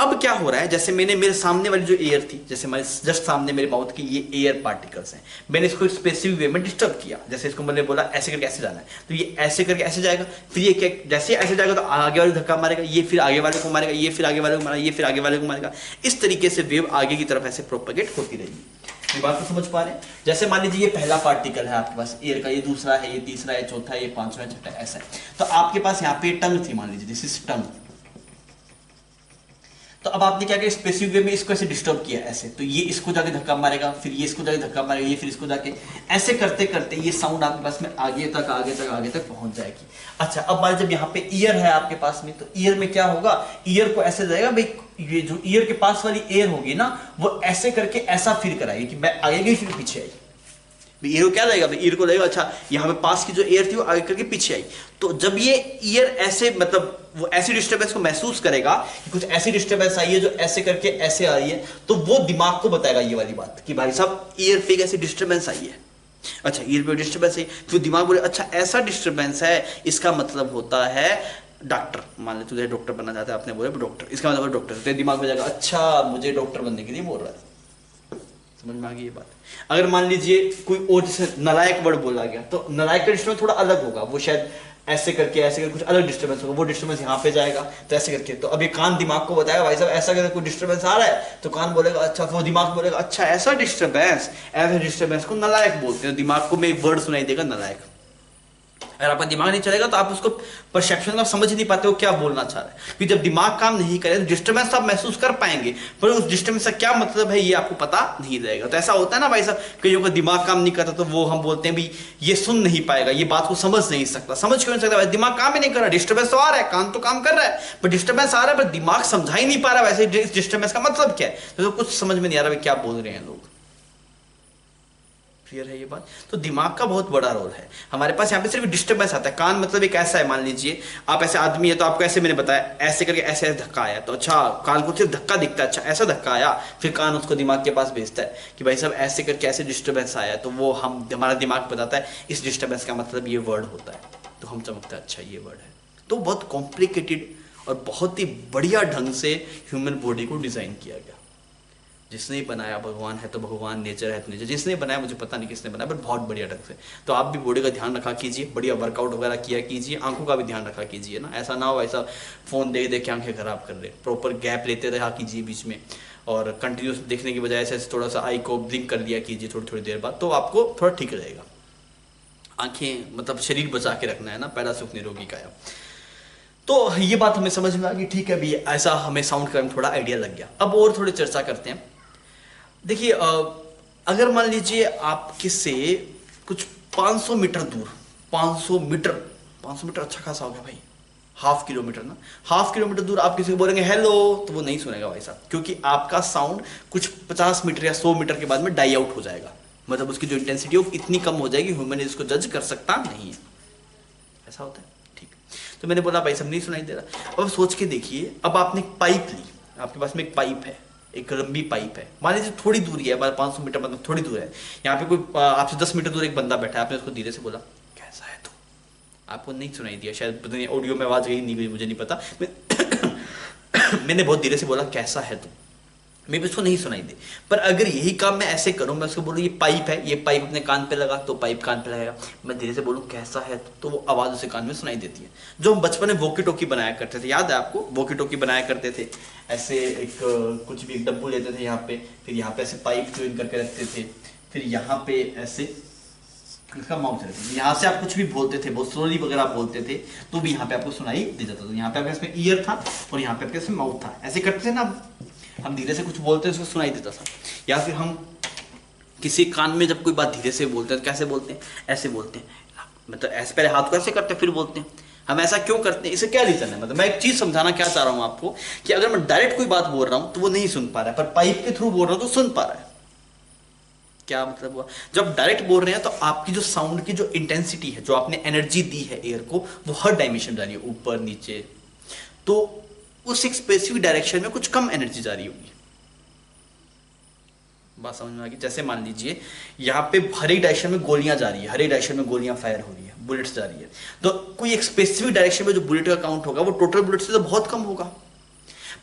अब क्या हो रहा है, जैसे मैंने मेरे सामने वाली जो एयर थी, जैसे मेरे जस्ट सामने मेरे माउथ की ये एयर पार्टिकल्स हैं, मैंने इसको स्पेसिफिक वे में डिस्टर्ब किया। जैसे इसको मैंने बोला ऐसे करके ऐसे जाना है, तो ये ऐसे करके ऐसे जाएगा, फिर ये क्या जैसे ऐसे जाएगा तो आगे वाले धक्का मारेगा, ये फिर आगे वाले को मारेगा, ये फिर आगे वाले को मारेगा, ये फिर आगे वाले को मारेगा। इस तरीके से वेव आगे की तरफ ऐसे प्रोपेगेट होती रहेगी। ये बात को समझ पा रहे हैं? जैसे मान लीजिए ये पहला पार्टिकल है आपके पास एयर का, ये दूसरा है, ये तीसरा है, चौथा है, ये पांचवा है, छठा है, ऐसा है। तो आपके पास यहाँ पे टंग थी, मान लीजिए दिस इज टंग। तो अब आपने क्या किया, स्पेसिफिक वे में इसको ऐसे डिस्टर्ब किया ऐसे, तो ये इसको जाके धक्का मारेगा, फिर ये इसको जाके धक्का मारेगा, ये फिर इसको जाके, ऐसे करते करते ये साउंड आपके पास में आगे तक पहुंच जाएगी। अच्छा अब मान जब यहाँ पे ईयर है आपके पास में, तो ईयर में क्या होगा, ईयर को ऐसे जाएगा भाई, ये जो ईयर के पास वाली एयर होगी ना, वो ऐसे करके ऐसा फील कराएगी कि मैं आगे गई फिर पीछे आई। ईयर को क्या लगेगा, ईयर को लगेगा अच्छा यहाँ पे पास की जो एयर थी वो आगे करके पीछे आई। तो जब ये ईयर ऐसे, मतलब वो ऐसी डिस्टर्बेंस को महसूस करेगा कि कुछ ऐसी डिस्टर्बेंस आई है जो ऐसे करके ऐसे आ रही है, तो वो दिमाग को बताएगा ये वाली बात कि भाई साहब ईयर पे ऐसी डिस्टर्बेंस आई है। अच्छा ईयर पे डिस्टर्बेंस आई, तो दिमाग बोले अच्छा ऐसा डिस्टर्बेंस है, इसका मतलब होता है डॉक्टर। मान ले तुझे डॉक्टर बनना चाहता है, आपने बोले डॉक्टर, इसका मतलब डॉक्टर। तो दिमाग में जाएगा अच्छा मुझे डॉक्टर बनने के लिए बोल रहा है। समझ में आ गई ये बात? अगर मान लीजिए कोई और जैसे नलायक वर्ड बोला गया, तो नलायक का डिस्टर्बेंस थोड़ा अलग होगा, वो शायद ऐसे करके कुछ अलग डिस्टर्बेंस होगा, वो डिस्टर्बेंस यहाँ पे जाएगा तो ऐसे करके। तो अब ये कान दिमाग को बताएगा भाई साहब ऐसा करके कोई डिस्टर्बेंस आ रहा है, तो कान बोलेगा अच्छा, वो दिमाग बोलेगा अच्छा ऐसा डिस्टर्बेंस को नलायक बोलते हैं। दिमाग को में वर्ड सुनाई देगा नलायक। अगर आपका दिमाग नहीं चलेगा तो आप उसको परसेप्शन का समझ ही नहीं पाते हो क्या बोलना चाह रहा है, क्योंकि जब दिमाग काम नहीं करे तो डिस्टर्बेंस आप महसूस कर पाएंगे, पर उस डिस्टर्बेंस का क्या मतलब है ये आपको पता नहीं रहेगा। तो ऐसा होता है ना भाई साहब, कईयों का दिमाग काम नहीं करता तो वो हम बोलते हैं भी ये सुन नहीं पाएगा, ये बात को समझ नहीं सकता। समझ क्यों नहीं सकता भाई? दिमाग काम ही नहीं कर रहा, डिस्टर्बेंस तो आ रहा है, कान तो काम कर रहा है, पर डिस्टर्बेंस आ रहा है पर दिमाग समझा ही नहीं पा रहा वैसे इस डिस्टर्बेंस का मतलब क्या है, तो कुछ समझ में नहीं आ रहा क्या बोल रहे हैं लोग। क्लियर है ये बात? तो दिमाग का बहुत बड़ा रोल है हमारे पास। यहाँ पे सिर्फ डिस्टर्बेंस आता है। कान मतलब एक ऐसा है, मान लीजिए आप ऐसे आदमी है तो आपको ऐसे मैंने बताया ऐसे करके ऐसे ऐसे धक्का आया, तो अच्छा कान को सिर्फ धक्का दिखता है, अच्छा ऐसा धक्का आया, फिर कान उसको दिमाग के पास भेजता है कि भाई साहब ऐसे करके ऐसे डिस्टर्बेंस आया, तो वो हमारा दिमाग बताता है इस डिस्टर्बेंस का मतलब ये वर्ड होता है, तो हम चमकता है अच्छा ये वर्ड है। तो बहुत कॉम्प्लिकेटेड और बहुत ही बढ़िया ढंग से ह्यूमन बॉडी को डिजाइन किया गया। जिसने बनाया भगवान है तो भगवान, नेचर है तो नेचर, जिसने बनाया मुझे पता नहीं किसने बनाया, बट बहुत बढ़िया ढंग से। तो आप भी बॉडी का ध्यान रखा कीजिए, बढ़िया वर्कआउट वगैरह किया कीजिए, आंखों का भी ध्यान रखा कीजिए ना, ऐसा ना हो ऐसा फोन देख देख के आंखें खराब कर रहे, प्रॉपर गैप लेते रहा कीजिए बीच में, और कंटिन्यूस देखने की बजाय ऐसे थोड़ा सा आई को ब्लिंक कर लिया कीजिए थोड़ी थोड़ी देर बाद, तो आपको थोड़ा ठीक रहेगा। आंखें मतलब शरीर बचा के रखना है ना, पैदा सुख निरोगी काया। तो ये बात हमें समझ में आ गई, ठीक है भी ऐसा हमें साउंड का थोड़ा आइडिया लग गया। अब और थोड़ी चर्चा करते हैं। देखिए अगर मान लीजिए आपके से कुछ 500 मीटर दूर, 500 मीटर अच्छा खासा हो गया भाई, हाफ किलोमीटर ना, हाफ किलोमीटर दूर आप किसी को बोलेंगे हेलो तो वो नहीं सुनेगा भाई साहब, क्योंकि आपका साउंड कुछ 50 मीटर या 100 मीटर के बाद में डाई आउट हो जाएगा, मतलब उसकी जो इंटेंसिटी है इतनी कम हो जाएगी ह्यूमन इसको जज कर सकता नहीं है। ऐसा होता है, ठीक। तो मैंने बोला भाई सब नहीं सुनाई दे रहा। अब सोच के देखिए, अब आपने एक पाइप ली, आपके पास में एक पाइप है, एक लंबी पाइप है, मान लीजिए थोड़ी दूरी है, 500 मीटर मतलब थोड़ी दूर है, यहाँ पे कोई आपसे 10 मीटर दूर एक बंदा बैठा है, आपने उसको धीरे से बोला कैसा है तू, आपको नहीं सुनाई दिया, शायद पता नहीं ऑडियो में आवाज गई नहीं गई मुझे नहीं पता, मैंने बहुत धीरे से बोला कैसा है तू, मैं भी उसको नहीं सुनाई दे। पर अगर यही काम मैं ऐसे करूं, मैं उसको बोलूं ये पाइप है, ये पाइप अपने कान पे लगा, तो पाइप कान पे लगेगा, मैं धीरे से बोलूं कैसा है तो वो आवाज उसे कान में सुनाई देती है। जो हम बचपन में वोकी टोकी बनाया करते थे, याद है आपको? वोकी टोकी बनाया करते थे, ऐसे एक कुछ भी एक डब्बू लेते थे यहाँ पे, फिर यहाँ पे ऐसे पाइप ज्वाइन करके रखते थे, फिर यहाँ पे ऐसे इसका माउथ रहता था, यहाँ से आप कुछ भी बोलते थे, बहुत स्लोली वगैरह बोलते थे तो भी यहाँ पे आपको सुनाई दे जाता था। यहाँ पे आपके इसमें ईयर था और यहाँ पे आपके इसमें माउथ था, ऐसे करते थे ना, हम धीरे से कुछ बोलते हैं उसको सुनाई देता था। या फिर हम किसी कान में जब कोई बात धीरे से बोलते हैं, कैसे बोलते हैं, ऐसे बोलते हैं, मतलब ऐसे पहले हाथ को ऐसे करते हैं फिर बोलते हैं। हम ऐसा क्यों करते हैं, इसे क्या रीजन है? मतलब मैं एक चीज समझाना क्या चाह रहा हूं आपको कि अगर मैं डायरेक्ट कोई बात बोल रहा हूं तो वो नहीं सुन पा रहा है, पर पाइप के थ्रू बोल रहा हूं तो सुन पा रहा है। क्या मतलब हुआ? जब डायरेक्ट बोल रहे हैं तो आपकी जो साउंड की जो इंटेंसिटी है, जो आपने एनर्जी दी है एयर को, वो हर डायमेंशन जा रही है, ऊपर नीचे, तो उस एक स्पेसिफिक डायरेक्शन में कुछ कम एनर्जी जा रही होगी। बात समझ में आ गई? जैसे मान लीजिए यहाँ पे हर एक डायरेक्शन में गोलियां जा रही है, हर एक डायरेक्शन में गोलियां फायर हो रही है, बुलेट्स जा रही है, तो कोई एक स्पेसिफिक डायरेक्शन में जो बुलेट का काउंट होगा वो टोटल बुलेट से तो बहुत कम होगा।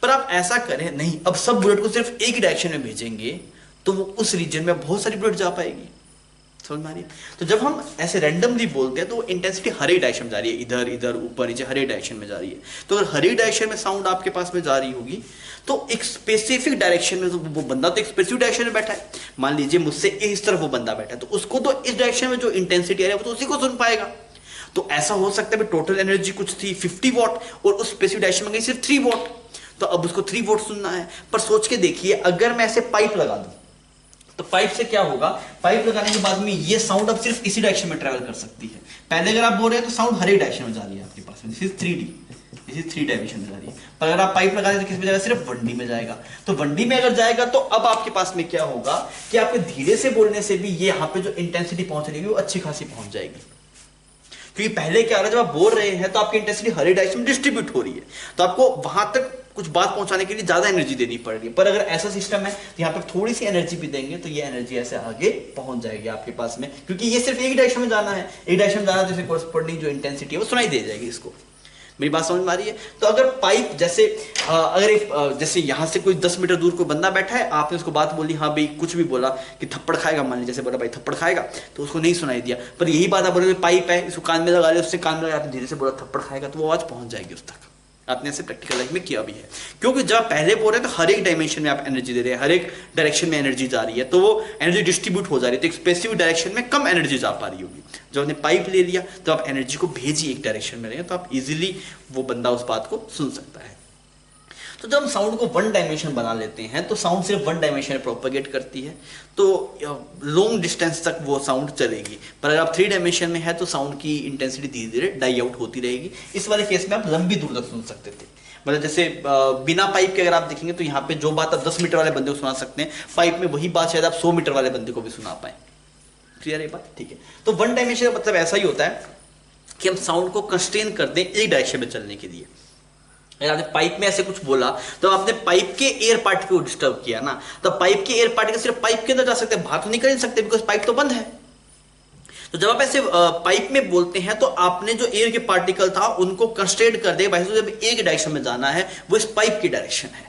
पर आप ऐसा करें नहीं, अब सब बुलेट को सिर्फ एक ही डायरेक्शन में भेजेंगे तो वो उस रीजन में बहुत सारी बुलेट जा पाएगी। समझ में आ रही है? तो जब हम ऐसे रैंडमली बोलते हैं तो वो इंटेंसिटी हर एक डायरेक्शन में जा रही है, इधर इधर ऊपर नीचे हर एक डायरेक्शन में जा रही है। तो अगर हर एक डायरेक्शन में साउंड आपके पास में जा रही होगी तो एक स्पेसिफिक डायरेक्शन में, तो वो बंदा तो एक स्पेसिफिक डायरेक्शन में बैठा है, मान लीजिए मुझसे इस तरफ वो बंदा बैठा है, तो उसको तो इस डायरेक्शन में जो इंटेंसिटी आ रही है वो तो उसी को सुन पाएगा। तो ऐसा हो सकता है टोटल एनर्जी कुछ थी 50 वॉट और उस स्पेसिफिक डायरेक्शन में गई सिर्फ 3 वॉट, तो अब उसको 3 वॉट सुनना है। पर सोच के देखिए, अगर मैं ऐसे पाइप लगा दूं तो पाइप से क्या होगा? पाइप लगाने के बाद में ये साउंड अब सिर्फ इसी डायरेक्शन में ट्रैवल कर सकती है। पहले अगर आप बोल रहे हैं तो साउंड हर एक डायरेक्शन में जा रही है आपके पास में, this is 3D, this is 3 dimension में जा रही है। पर अगर आप पाइप लगा दें तो किस में जाएगा? सिर्फ 1D में जाएगा। तो 1D में अगर जाएगा तो अब आपके पास में क्या होगा कि आपके धीरे से बोलने से भी ये यहाँ पे जो इंटेंसिटी पहुंच रही है वो अच्छी खासी पहुंच जाएगी। क्योंकि पहले क्या हो रहा है, जब आप बोल रहे हैं तो आपकी इंटेंसिटी हर एक डायरेक्शन में डिस्ट्रीब्यूट हो रही है, तो आपको वहां तक कुछ बात पहुंचाने के लिए ज्यादा एनर्जी देनी पड़ रही है। पर अगर ऐसा सिस्टम है तो यहाँ पे थोड़ी सी एनर्जी भी देंगे तो ये एनर्जी ऐसे आगे पहुंच जाएगी आपके पास में, क्योंकि ये सिर्फ एक डायरेक्शन में जाना है, एक डायरेक्शन में जाना है, तो कोरस्पोंडिंग जो इंटेंसिटी है वो सुनाई दे जाएगी इसको। मेरी बात समझ में आ रही है? तो अगर पाइप जैसे अगर जैसे यहाँ से कोई 10 मीटर दूर कोई बंदा बैठा है, आपने उसको बात बोली, हाँ भाई कुछ भी बोला कि थप्पड़ खाएगा, मान लीजिए जैसे बोला भाई थप्पड़ खाएगा, तो उसको नहीं सुनाई दिया। पर यही बात आप बोले पाइप है, इसको कान में लगा ले, उससे कान में लगा, धीरे से बोला थप्पड़ खाएगा, तो वो आवाज पहुंच जाएगी उस तक। आपने ऐसे प्रैक्टिकल लाइफ में किया भी है, क्योंकि जब आप पहले बोल रहे हैं तो हर एक डायमेंशन में आप एनर्जी दे रहे हैं, हर एक डायरेक्शन में एनर्जी जा रही है, तो वो एनर्जी डिस्ट्रीब्यूट हो जा रही है, तो एक स्पेसिफिक डायरेक्शन में कम एनर्जी जा पा रही होगी। जब आपने पाइप ले लिया तो आप एनर्जी को भेजिए एक डायरेक्शन में रहेंगे, तो आप इजीली वो बंदा उस बात को सुन सकता है। तो जब हम साउंड को वन डायमेंशन बना लेते हैं तो साउंड सिर्फ वन डायमेंशन में प्रोपेगेट करती है, तो लॉन्ग डिस्टेंस तक वो साउंड चलेगी। पर अगर आप थ्री डायमेंशन में है तो साउंड की इंटेंसिटी धीरे धीरे डाई आउट होती रहेगी। इस वाले केस में आप लंबी दूर तक सुन सकते थे, मतलब जैसे बिना पाइप के अगर आप देखेंगे तो यहाँ पे जो बात आप 10 मीटर वाले बंदे को सुना सकते हैं, पाइप में वही बात शायद आप 100 मीटर वाले बंदे को भी सुना पाए। क्लियर है बात? ठीक है। तो वन डायमेंशन का मतलब ऐसा ही होता है कि हम साउंड को कंस्ट्रेन कर दें एक डायरेक्शन में चलने के लिए। अगर आपने पाइप में ऐसे कुछ बोला तो आपने पाइप के एयर पार्टिकल को डिस्टर्ब किया ना, तो पाइप के एयर पार्टिकल सिर्फ पाइप के अंदर जा सकते हैं, बाहर तो निकल नहीं सकते, बिकॉज पाइप तो बंद है। तो जब आप ऐसे पाइप में बोलते हैं तो आपने जो एयर के पार्टिकल था उनको कंस्ट्रेन कर दे भाई, जब एक डायरेक्शन में जाना है वो इस पाइप की डायरेक्शन है,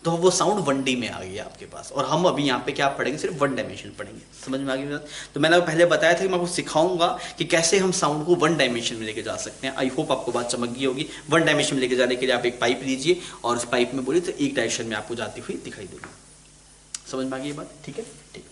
तो वो साउंड 1D में आ गया आपके पास। और हम अभी यहाँ पे क्या पढ़ेंगे, सिर्फ वन डायमेंशन पढ़ेंगे। समझ में आ गई बात? तो मैंने पहले बताया था कि मैं आपको सिखाऊंगा कि कैसे हम साउंड को वन डायमेंशन में लेके जा सकते हैं। आई होप आपको बात चमक गई होगी। वन डायमेंशन में लेके जाने के लिए आप एक पाइप लीजिए और उस पाइप में बोलिए तो एक डायरेक्शन में आपको जाती हुई दिखाई देगी। समझ में आ गई बात? ठीक है, ठीक।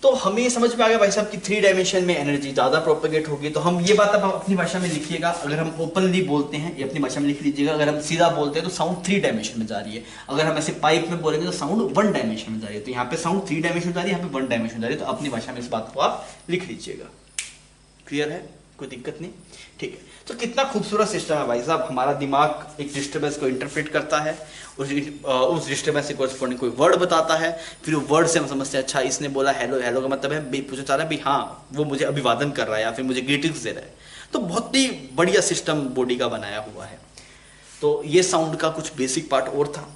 तो हमें समझ में आ गया भाई साहब कि थ्री डायमेंशन में एनर्जी ज्यादा प्रोपेगेट होगी। तो हम ये बात अब अपनी भाषा में लिखिएगा। अगर हम ओपनली बोलते हैं ये अपनी भाषा में लिख लीजिएगा, अगर हम सीधा बोलते हैं तो साउंड थ्री डायमेंशन में जा रही है, अगर हम ऐसे पाइप में बोलेंगे तो साउंड वन डायमेंशन में जा रही है। तो यहाँ पे साउंड थ्री डायमेंशन जा रही है, यहाँ पे वन डायमेंशन जा रही है। तो अपनी भाषा में इस बात को आप लिख लीजिएगा। क्लियर है? कोई दिक्कत नहीं? ठीक है। तो कितना खूबसूरत सिस्टम है भाई साहब। हमारा दिमाग एक डिस्टर्बेंस को इंटरप्रेट करता है, उस डिस्टर्बेंस से कोरस्पॉन्डिंग कोई वर्ड बताता है, फिर वो वर्ड से हम समझते हैं अच्छा इसने बोला हेलो, हेलो का मतलब है पूछना चाह रहा है भी हाँ वो मुझे अभिवादन कर रहा है या फिर मुझे ग्रीटिंग्स दे रहा है। तो बहुत ही बढ़िया सिस्टम बॉडी का बनाया हुआ है। तो ये साउंड का कुछ बेसिक पार्ट और था।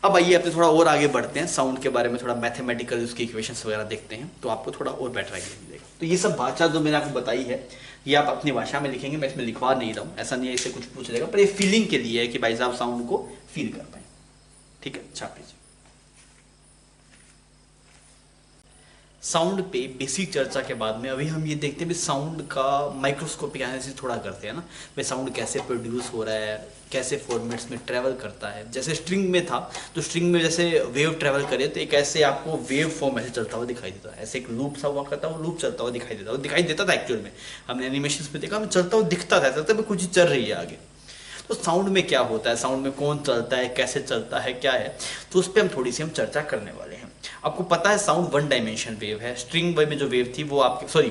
अब आइए अपने थोड़ा और आगे बढ़ते हैं, साउंड के बारे में थोड़ा मैथमेटिकल उसकी इक्वेशंस वगैरह देखते हैं, तो आपको थोड़ा और बेटर आइडिया मिलेगा। तो ये सब भाषा जो मैंने आपको बताई है ये आप अपनी भाषा में लिखेंगे, मैं इसमें लिखवा नहीं रहा हूँ, ऐसा नहीं है इससे कुछ पूछ लेगा, पर ये फीलिंग के लिए है कि भाई साहब साउंड को फील कर पाए। ठीक है, छाप लीजिए। साउंड पे बेसिक चर्चा के बाद में अभी हम ये देखते हैं भी साउंड का माइक्रोस्कोपिक एनालिसिस थोड़ा करते हैं ना, भाई साउंड कैसे प्रोड्यूस हो रहा है, कैसे फॉर्मेट्स में ट्रैवल करता है। जैसे स्ट्रिंग में था तो स्ट्रिंग में जैसे वेव ट्रैवल करे तो एक ऐसे आपको वेव फॉर्म ऐसे चलता हुआ दिखाई देता है, ऐसे एक लूप सा हुआ करता है, वो लूप चलता हुआ दिखाई देता था एक्चुअल में। हमने एनिमेशन में देखा, हमें चलता हुआ दिखता था, ऐसा कुछ चीज चल रही है आगे। तो साउंड में क्या होता है, साउंड में कौन चलता है, कैसे चलता है, क्या है, तो उस पर हम थोड़ी सी हम चर्चा करने वाले हैं। आपको पता है साउंड वन डायमेंशन वेव है। स्ट्रिंग वेव में जो वेव थी वो आपके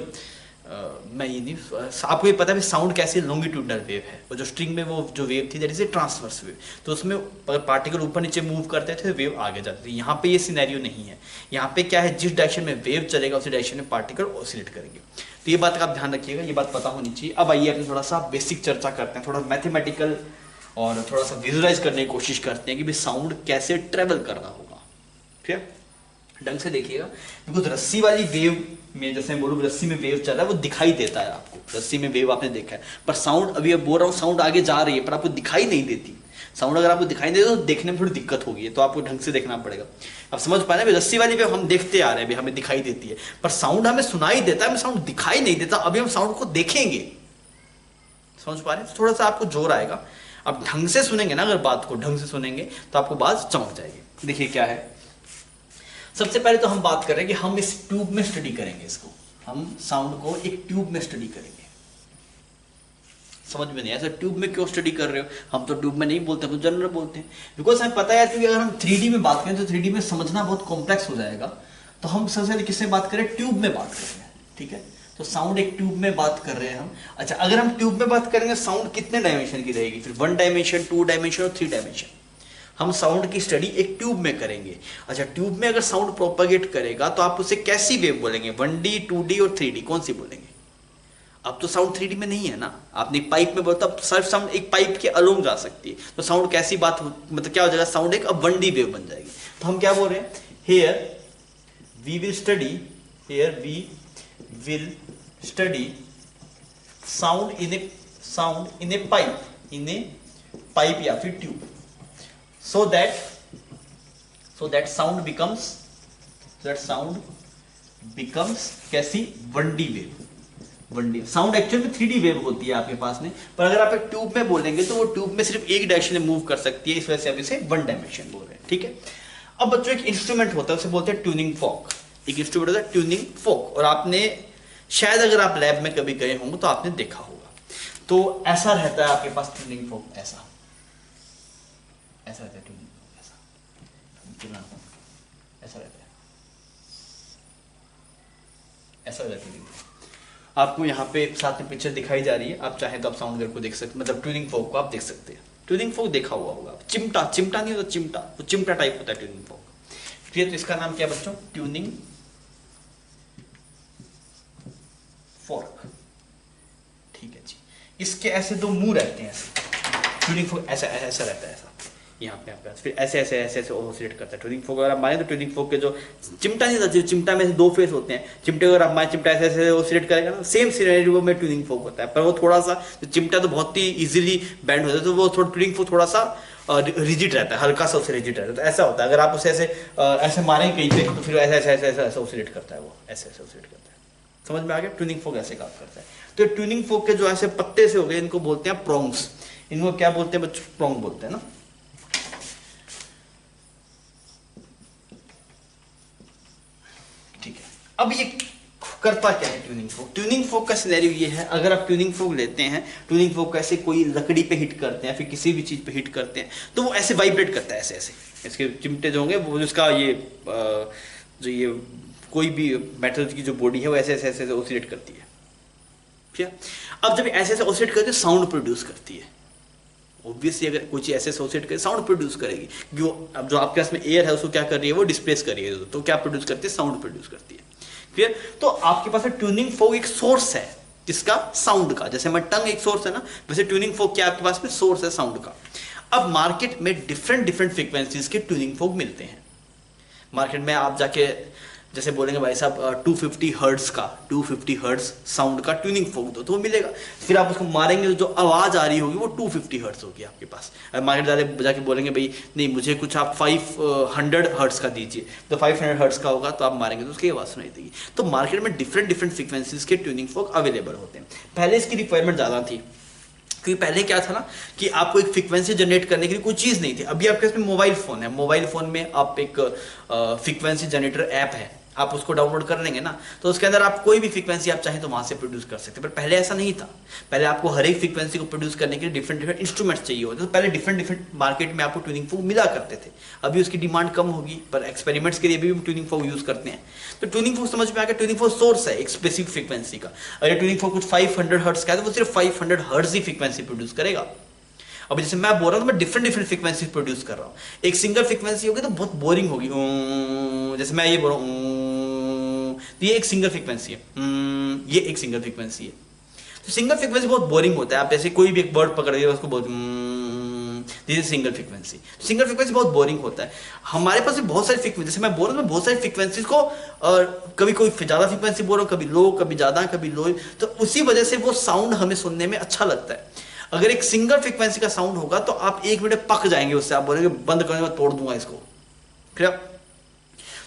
मैं ये नहीं, आपको ये पता है साउंड कैसे लॉन्गिट्यूडनल वेव है, और जो स्ट्रिंग में वो जो वेव थी that is a transverse wave, तो उसमें पार्टिकल ऊपर नीचे मूव करते थे वेव आगे जाती थी। यहाँ पे ये सिनेरियो नहीं है। यहाँ पे क्या है, जिस डायरेक्शन में वेव चलेगा उसी डायरेक्शन में पार्टिकल ऑसिलेट करेंगे। तो ये बात का आप ध्यान रखिएगा, ये बात पता होनी चाहिए। अब आइए अपने थोड़ा सा बेसिक चर्चा करते हैं, थोड़ा मैथमेटिकल और थोड़ा सा विजुअलाइज करने की कोशिश करते हैं कि भाई साउंड कैसे ट्रेवल कर रहा होगा। ठीक है, ढंग से देखिएगा। बिकॉज रस्सी वाली वेव में, जैसे मैं बोलूँ रस्सी में वेव चल रहा है वो दिखाई देता है आपको, रस्सी में वेव आपने देखा है, पर साउंड अभी बोल रहा हूँ साउंड आगे जा रही है पर आपको दिखाई नहीं देती। साउंड अगर आपको दिखाई दे तो देखने में थोड़ी दिक्कत होगी, तो आपको ढंग से देखना पड़ेगा। अब समझ पाए ना, रस्सी वाली वेव हम देखते आ रहे हैं, हमें दिखाई देती है, पर साउंड हमें सुनाई देता है, हमें साउंड दिखाई नहीं देता। अभी हम साउंड को देखेंगे, समझ पा रहे हैं? थोड़ा सा आपको जोर आएगा। अब ढंग से सुनेंगे ना, अगर बात को ढंग से सुनेंगे तो आपको बात चमक जाएगी। देखिए क्या है, सबसे पहले तो हम बात कर रहे हैं कि हम इस ट्यूब में स्टडी करेंगे इसको, हम साउंड को एक ट्यूब में स्टडी करेंगे। समझ में नहीं ऐसा ट्यूब में क्यों स्टडी कर रहे हो, हम तो ट्यूब में नहीं बोलते, हम तो जनरल बोलते हैं। बिकॉज हमें पता है कि अगर हम 3D में बात करें तो 3D में समझना बहुत कॉम्प्लेक्स हो जाएगा, तो हम सबसे पहले किससे बात करें, ट्यूब में बात कर रहे हैं। ठीक है, तो साउंड एक ट्यूब में बात कर रहे हैं हम। अच्छा, अगर हम ट्यूब में बात करेंगे साउंड कितने डायमेंशन की रहेगी, फिर 1 डायमेंशन, 2 डायमेंशन और 3 डायमेंशन। हम साउंड की स्टडी एक ट्यूब में करेंगे। अच्छा, ट्यूब में अगर साउंड प्रोपेगेट करेगा तो आप उसे कैसी वेव बोलेंगे, 1D, 2D और 3D, कौन सी बोलेंगे? अब तो साउंड 3D में नहीं है ना, आपने एक पाइप में बोला, तब सिर्फ साउंड एक पाइप के अलोंग जा सकती है, तो साउंड कैसी बात मतलब क्या हो जाएगा, साउंड एक अब 1D वेव बन जाएगी। तो हम क्या बोल रहे हैं, here we will study sound in a pipe या फिर tube, so that sound becomes कैसी 1D wave, 1D sound actual में 3D वेव होती है आपके पास में, पर अगर आप एक ट्यूब में बोलेंगे तो वो ट्यूब में सिर्फ एक डायरेक्शन में मूव कर सकती है, इस वजह से आप इसे 1 डायमेंशन बोल रहे हैं, ठीक है। अब बच्चों एक इंस्ट्रूमेंट होता है उसे बोलते हैं ट्यूनिंग फॉर्क, एक इंस्ट्रूमेंट होता है ट्यूनिंग फॉर्क, और आपने शायद अगर आप लैब में कभी गए होंगे तो आपने देखा होगा, तो ऐसा रहता है आपके पास ट्यूनिंग फॉर्क, ऐसा रहता है ट्यूनिंग फॉर्क, ऐसा रहता है, ऐसा रहता है। आपको यहाँ पे साथ में पिक्चर दिखाई जा रही है, आप चाहें तो आप साउंड वेव को देख सकते, मतलब ट्यूनिंग फोक को आप देख सकते हैं। ट्यूनिंग फोक देखा हुआ होगा, चिमटा नहीं होता, चिमटा टाइप होता है ट्यूनिंग फोक, ठीक है। तो इसका नाम क्या है बच्चों, ट्यूनिंग फोर्क, ठीक है जी। इसके ऐसे दो मुंह रहते हैं, ऐसे ट्यूनिंग फोक ऐसा रहता है, ऐसा यहाँ पे फिर ऐसे ऑसिलेट करता है ट्यूनिंग फोक। अगर आप माने तो ट्यूनिंग फोक के जो चिमटा नहीं था, चिमटा में से 2 फेस होते हैं, चिमटे अगर आप माने चिमटा ऐसे ऑसिलेट करेगा ना, सेम सिनेरियो में ट्यूनिंग फोक होता है, पर वो थोड़ा सा चिमटा तो बहुत ही इजीली बैंड होता है, तो वो थोड़ा ट्यूनिंग फोक थोड़ा सा रिजिड रहता है, हल्का सा उसे रिजिड रहता है, तो ऐसा होता है। अगर आप उसे ऐसे मारेंगे कहीं पे तो फिर ऐसा ऑसिलेट करता है, वो ऐसे ऑसिलेट करता है। समझ में आ गया, ट्यूनिंग फोक ऐसे काम करता है। तो ट्यूनिंग फोक के जो ऐसे पत्ते से हो गए, इनको बोलते हैं प्रोंग्स। इनको क्या बोलते हैं बच्चों, प्रोंग बोलते हैं ना। ठीक है, अब ये करता क्या है ट्यूनिंग फोक। ट्यूनिंग फोक का सिनेरियो ये है, अगर आप ट्यूनिंग फोक लेते हैं, ट्यूनिंग फोक ऐसे कोई लकड़ी पे हिट करते हैं, फिर किसी भी चीज पे हिट करते हैं, तो वो ऐसे वाइब्रेट करता है, ऐसे इसके चिमटे जो होंगे वो, इसका ये जो ये कोई भी मेटल की जो बॉडी है वो ऐसे ऑसिलेट करती है, ठीक है। अब जब ऐसे ऑसिलेट करके साउंड प्रोड्यूस करती है, ऑब्वियसली अगर कोई चीज ऐसे ऑसिलेट करे साउंड प्रोड्यूस करेगी, क्योंकि अब जो आपके पास में एयर है उसको क्या कर रही है, वो डिस्प्लेस कर रही है, तो क्या प्रोड्यूस करती है, साउंड प्रोड्यूस करती है, क्लियर। तो आपके पास ट्यूनिंग फोक एक सोर्स है किसका, साउंड का। जैसे मैं टंग एक सोर्स है ना, वैसे ट्यूनिंग फोक क्या आपके पास में सोर्स है साउंड का। अब मार्केट में डिफरेंट फ्रीक्वेंसीज के ट्यूनिंग फोक मिलते हैं। मार्केट में आप जाके जैसे बोलेंगे भाई साहब 250 हर्ट्ज का, 250 हर्ट्ज साउंड का ट्यूनिंग फोक दो, तो वो मिलेगा। फिर आप उसको मारेंगे तो जो आवाज आ रही होगी वो 250 हर्ट्ज होगी आपके पास। मार्केट जाके बोलेंगे भाई नहीं मुझे कुछ आप 500 हर्ट्ज का दीजिए, तो 500 हर्ट्ज का होगा, तो आप मारेंगे तो उसकी आवाज सुनाई देगी। तो मार्केट में डिफरेंट फ्रीक्वेंसीज के ट्यूनिंग फोक अवेलेबल होते हैं। पहले इसकी रिक्वायरमेंट ज्यादा थी, क्योंकि पहले क्या था ना कि आपको एक फ्रीक्वेंसी जनरेट करने के लिए कोई चीज़ नहीं थी। अभी आपके पास में मोबाइल फ़ोन है, मोबाइल फ़ोन में आप एक फ्रीक्वेंसी जनरेटर ऐप है, आप उसको डाउनलोड कर लेंगे ना, तो उसके अंदर आप कोई भी फ्रीक्वेंसी आप चाहें तो वहाँ से प्रोड्यूस कर सकते हैं। पर पहले ऐसा नहीं था, पहले आपको हर एक फ्रीक्वेंसी को प्रोड्यूस करने के लिए डिफरेंट इंस्ट्रूमेंट्स चाहिए होते, तो पहले डिफरेंट मार्केट में आपको ट्यूनिंग फोक मिला करते थे। अभी उसकी डिमांड कम होगी, पर एक्सपेरिमेंट्स के लिए भी हम ट्यूनिंग फोक यूज़ करते हैं। तो ट्यूनिंग फोक समझ में आ गया, ट्यूनिंग फोक सोर्स है एक स्पेसिफिक फ्रीक्वेंसी का। अगर ट्यूनिंग फोक कुछ 500 हर्ट्ज का है तो वो सिर्फ 500 हर्ट्ज ही फ्रीक्वेंसी प्रोड्यूस करेगा। अब जैसे मैं बोल रहा हूँ तो मैं डिफरेंट फ्रीक्वेंसी प्रोड्यूस कर रहा हूँ। एक सिंगल फ्रीक्वेंसी होगी तो बहुत बोरिंग होगी, जैसे मैं ये बोल रहा हूँ, तो ये एक सिंगल फ्रीक्वेंसी है, ये एक सिंगल फ्रीक्वेंसी है। तो सिंगल फ्रीक्वेंसी बहुत बोरिंग होता है। आप जैसे कोई भी एक वर्ड पकड़ लिया उसको बहुत, this is single frequency. Single frequency बहुत बोरिंग होता है। हमारे पास बहुत सारी फ्रीक्वेंसी, जैसे मैं बोल रहा हूँ, बहुत सारी फ्रीक्वेंसीज को कभी कोई ज्यादा फ्रीक्वेंसी बोल रहा हूँ, कभी लो, कभी ज्यादा, कभी लो, तो उसी वजह से वो साउंड हमें सुनने में अच्छा लगता है। अगर एक सिंगल फ्रीक्वेंसी का साउंड होगा तो आप 1 मिनट पक जाएंगे उससे, आप बोलेंगे बंद करने में तोड़ दूंगा इसको, ठीक है।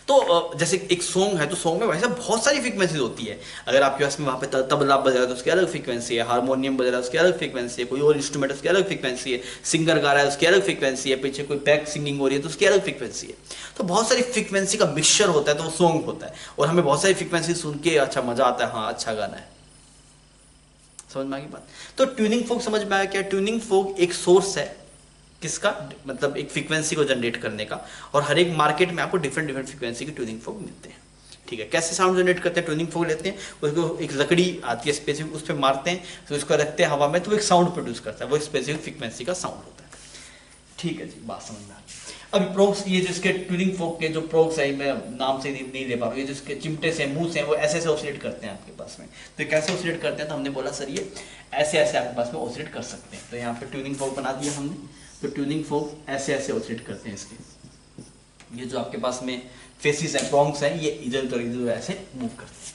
तो जैसे एक सॉन्ग है, तो सॉन्ग में वैसे बहुत सारी फ्रीक्वेंसीज होती है। अगर आपके पास में वहाँ पे तबला बज रहा है तो उसकी अलग फ्रीक्वेंसी है, हारमोनियम बज रहा है उसकी अलग फ्रीक्वेंसी है, कोई और इंस्ट्रूमेंट उसकी अलग फ्रीक्वेंसी है, सिंगर गा रहा है उसकी अलग फ्रीक्वेंसी है, पीछे कोई बैक सिंगिंग हो रही है तो उसकी अलग फ्रीक्वेंसी है। तो बहुत सारी फ्रीक्वेंसी का मिक्सचर होता है, तो वो सॉन्ग होता है। और हमें बहुत सारी फ्रीक्वेंसी सुन के अच्छा मजा आता है, हाँ अच्छा गाना है। समझ में आ गई बात। तो ट्यूनिंग फोक समझ में आया क्या? ट्यूनिंग फोक एक सोर्स है किसका, मतलब एक फ्रीक्वेंसी को जनरेट करने का, और हर एक मार्केट में आपको डिफरेंट फ्रीक्वेंसी के ट्यूनिंग फोक मिलते हैं, ठीक है। कैसे साउंड जनरेट करते हैं? ट्यूनिंग फोक लेते हैं, उसको एक लकड़ी आती है स्पेसिफिक, उस पर मारते हैं, तो उसको रखते हैं हवा में, तो वो एक साउंड प्रोड्यूस करता है, वो स्पेसिफिक फ्रीक्वेंसी का साउंड होता है, ठीक है जी, बात समझ में आ गई। अभी प्रोग्स, ये जिसके ट्यूनिंग फोक के जो प्रोग्स है, मैं नाम से नहीं ले पा रहा हूँ, ये जिसके चिमटे से मुंह से वो ऐसे ऑसिलेट करते हैं आपके पास में। तो कैसे ऑसिलेट करते हैं? तो हमने बोला सर ये ऐसे आपके पास में ऑसिलेट कर सकते हैं। तो यहाँ पे ट्यूनिंग फोक बना दिया हमने, तो ट्यूनिंग फोक ऐसे ऑसिलेट करते हैं इसके। ये जो आपके पास में फेसिस है, प्रोग्स हैं, ये इधर उधर ऐसे मूव करते हैं,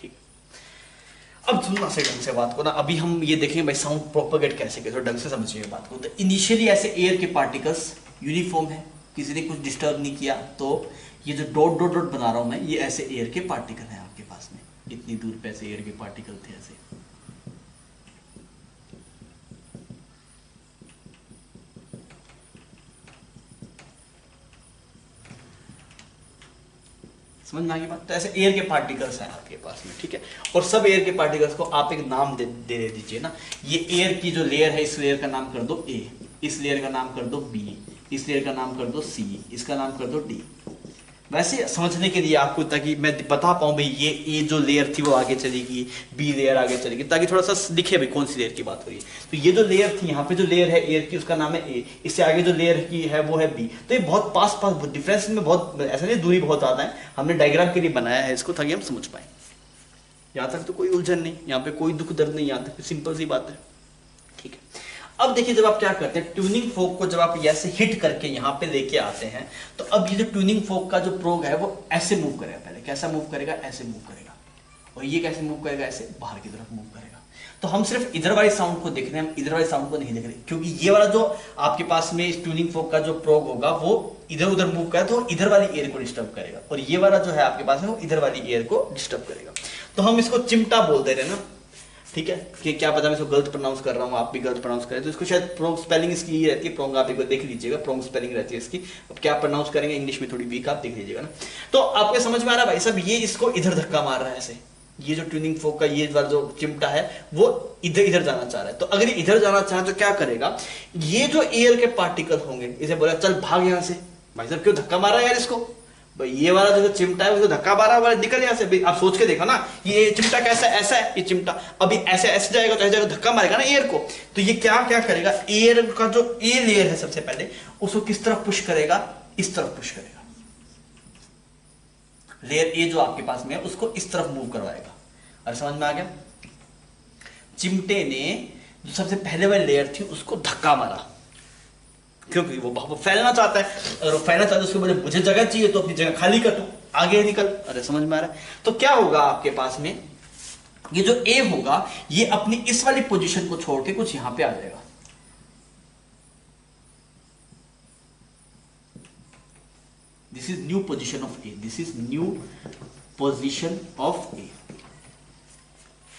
ठीक है। अब सुनना से ढंग से बात को ना, अभी हम ये देखेंगे भाई साउंड प्रोपेगेट कैसे करते हैं, ढंग से समझिए बात को। तो इनिशियली ऐसे एयर के पार्टिकल्स यूनिफॉर्म है, किसी ने कुछ डिस्टर्ब नहीं किया, तो ये जो डॉट डॉट डॉट बना रहा हूं मैं, ये ऐसे एयर के पार्टिकल हैं आपके पास में, इतनी दूर पे ऐसे एयर के पार्टिकल थे ऐसे। समझ में आ गई बात? तो ऐसे एयर के पार्टिकल्स हैं आपके पास में, ठीक है। और सब एयर के पार्टिकल्स को आप एक नाम दे दीजिए ना। ये एयर की जो लेयर है, इस लेयर का नाम कर दो ए, इस लेयर का नाम कर दो बी, इस लेयर का नाम कर दो सी, इसका नाम कर दो डी। वैसे समझने के लिए आपको, ताकि मैं बता पाऊं भाई ये ए जो लेयर थी वो आगे चलेगी, बी लेयर आगे चलेगी, ताकि थोड़ा सा दिखे भाई कौन सी लेयर की बात हो रही है। तो ये जो लेयर थी, यहाँ पे जो लेयर है एयर की उसका नाम है ए, इससे आगे जो लेयर की है वो है बी। तो ये बहुत पास पास डिफरेंस में, बहुत ऐसा नहीं दूरी बहुत ज्यादा है, हमने डायग्राम के लिए बनाया है इसको ताकि हम समझ पाए। यहाँ तक तो कोई उलझन नहीं, यहाँ पे कोई दुख दर्द नहीं, यहाँ तक सिंपल सी बात है, ठीक है। अब देखिए जब आप क्या करते हैं, ट्यूनिंग फोक को जब आप ऐसे हिट करके यहाँ पे लेके आते हैं, तो अब ये जो ट्यूनिंग फोक का जो प्रोग है वो ऐसे मूव करेगा। पहले कैसा मूव करेगा? ऐसे मूव करेगा। और ये कैसे मूव करेगा? ऐसे बाहर की तरफ मूव करेगा। तो हम सिर्फ इधर वाले साउंड को देख रहे हैं, हम इधर वाले साउंड को नहीं देख रहे, क्योंकि ये वाला जो आपके पास में इस ट्यूनिंग फोक का जो प्रोग होगा वो इधर उधर मूव करे तो इधर वाली एयर को डिस्टर्ब करेगा, और ये वाला जो है आपके पास में वो इधर वाली एयर को डिस्टर्ब करेगा। तो हम इसको चिमटा बोल दे रहे हैं ना, ठीक है। कि क्या पता मैं इसको गलत प्रोनाउंस कर रहा हूँ, आप भी गलत प्रोनाउंस करें, तो इसको शायद प्रोंग स्पेलिंग इसकी ये रहती है, प्रोंग आप एक बार देख लीजिएगा, प्रोंग स्पेलिंग रहती है इसकी। अब क्या प्रोनाउंस करेंगे इंग्लिश में थोड़ी वीक, आप देख लीजिएगा ना। तो आपको समझ में आ रहा है भाई साहब, ये इसको इधर धक्का मार रहा है ऐसे, ये जो ट्यूनिंग फोक का ये वाला जो चिमटा है वो इधर इधर जाना चाह रहा है। तो अगर ये इधर जाना चाहे तो क्या करेगा, ये जो एयर के पार्टिकल होंगे इसे बोला चल भाग यहां से। भाई साहब क्यों धक्का मारा यार इसको? भाई ये वाला जो चिमटा है उसको धक्का मारा वाला, निकल यहाँ से। आप सोच के देखो ना, ये चिमटा कैसा ऐसा है, ये चिमटा अभी ऐसे ऐसे जाएगा तो ऐसे जाएगा, धक्का मारेगा ना एयर को। तो ये क्या क्या करेगा, एयर का जो ए लेयर है सबसे पहले उसको किस तरफ पुश करेगा? इस तरफ पुश करेगा। लेयर ए जो आपके पास में है उसको इस तरफ मूव करवाएगा। अरे समझ में आ गया? चिमटे ने जो सबसे पहले वाली लेयर थी उसको धक्का मारा, क्योंकि वो फैलना चाहता है। अगर वो फैलना चाहता है उसके बोले मुझे जगह चाहिए तो अपनी जगह खाली कर तू, आगे निकल। अरे समझ में आ रहा है? तो क्या होगा आपके पास में, ये जो ए होगा ये अपनी इस वाली पोजीशन को छोड़ के कुछ यहां पे आ जाएगा। This is new position of A, this is new position of A.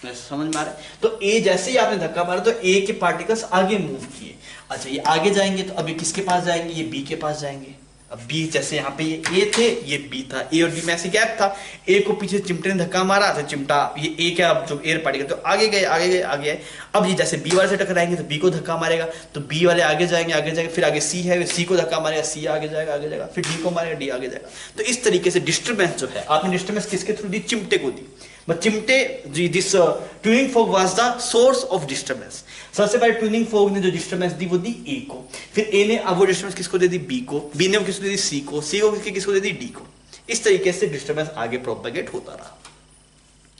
समझ में आ रहा है? तो ए जैसे ही आपने धक्का मारा तो ए के पार्टिकल्स आगे मूव किए। अच्छा ये आगे जाएंगे तो अभी किसके पास जाएंगे? ये बी के पास जाएंगे। अब बी जैसे यहाँ पे ये ए थे, ये बी था, ए और बी में ऐसे गैप था। ए को पीछे चिमटे ने धक्का मारा तो चिमटा ये ए क्या जो एयर पार्टिकल तो आगे गए आगे गए आगे गए। अब ये जैसे बी वाले से टकराएंगे तो बी को धक्का मारेगा, तो बी वाले आगे जाएंगे, फिर आगे सी है, सी को धक्का मारेगा, सी आगे जाएगा, फिर डी को मारेगा, डी आगे जाएगा। तो इस तरीके से डिस्टर्बेंस जो है, आपने डिस्टर्बेंस किसके थ्रू दी? चिमटे को दी। बट चिमटे this tuning folk was the source of disturbance. सबसे पहले ट्यूनिंग फोक ने जो डिस्टर्बेंस दी वो दी ए को, फिर ए ने अब वो डिस्टर्बेंस किसको दे दी? बी को, बी ने किसको दे दी? सी को, सी को किसको दे दी? डी को। इस तरीके से डिस्टर्बेंस आगे प्रोपेगेट होता रहा।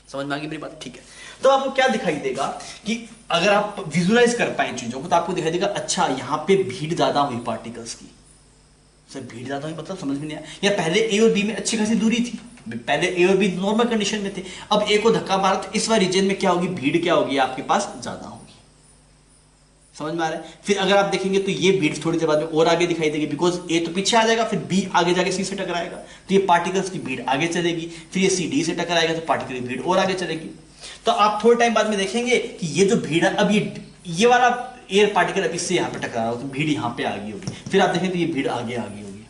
समझ में आ गई मेरी बात? ठीक है। तो आपको क्या दिखाई देगा कि अगर आप विजुअलाइज कर पाए चीजों को तो आपको दिखाई देगा अच्छा यहाँ पे भीड़ ज्यादा हुई पार्टिकल्स की। सर भीड़ ज्यादा हुई मतलब समझ में नहीं आया। या पहले ए और बी में अच्छी खासी दूरी थी, पहले ए और बी नॉर्मल कंडीशन में थे, अब ए को धक्का मारा तो इस वाले रीजन में क्या होगी? भीड़ क्या होगी आपके पास? ज्यादा होगी। समझ में आ रहा है? फिर अगर आप देखेंगे तो ये भीड़ थोड़ी देर बाद में और आगे दिखाई देगी, बिकॉज ए तो पीछे आ जाएगा, फिर बी आगे जाके सी से टकराएगा तो ये पार्टिकल्स की भीड़ आगे चलेगी, फिर ये सी डी से टकराएगा तो पार्टिकल की भीड़ और आगे चलेगी। तो आप थोड़े टाइम बाद में देखेंगे कि ये जो भीड़ है, अब ये वाला एयर पार्टिकल अब इससे यहाँ पे टकरा रहा हो तो भीड़ यहाँ पे आ गई होगी, फिर आप देखेंगे तो ये भीड़ आगे आ गई होगी।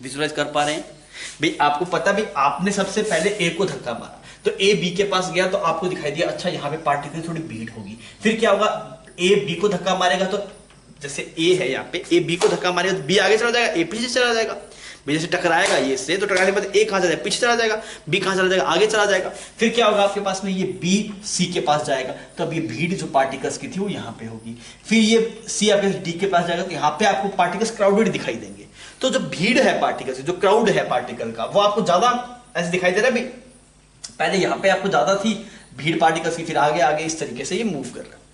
विजुअलाइज कर पा रहे हैं भाई? आपको पता भी आपने सबसे पहले ए को धक्का मारा तो ए बी के पास गया तो आपको दिखाई दिया अच्छा यहाँ पे पार्टिकल थोड़ी भीड़ होगी। फिर क्या होगा? ए बी को धक्का मारेगा तो जैसे ए है यहाँ पे, ए बी को धक्का मारेगा तो बी आगे चला जाएगा, ए पीछे चला जाएगा। बी जैसे टकराएगा ये से तो टकराने के बाद ए कहां चला जाएगा? पीछे चला जाएगा। बी कहां चला जाएगा? आगे चला जाएगा। फिर क्या होगा आपके पास में? ये बी सी के पास जाएगा तो अब ये भीड़ जो पार्टिकल्स की थी वो यहाँ पे होगी। फिर ये सी आपके डी के पास जाएगा तो यहाँ पे आपको पार्टिकल्स क्राउडेड दिखाई देंगे। तो जो भीड़ है पार्टिकल्स, जो क्राउड है पार्टिकल का, वो आपको ज्यादा ऐसे दिखाई दे रहा है। पहले यहाँ पे आपको ज्यादा थी भीड़ पार्टिकल्स की, फिर आगे आगे इस तरीके से ये मूव कर रहा है।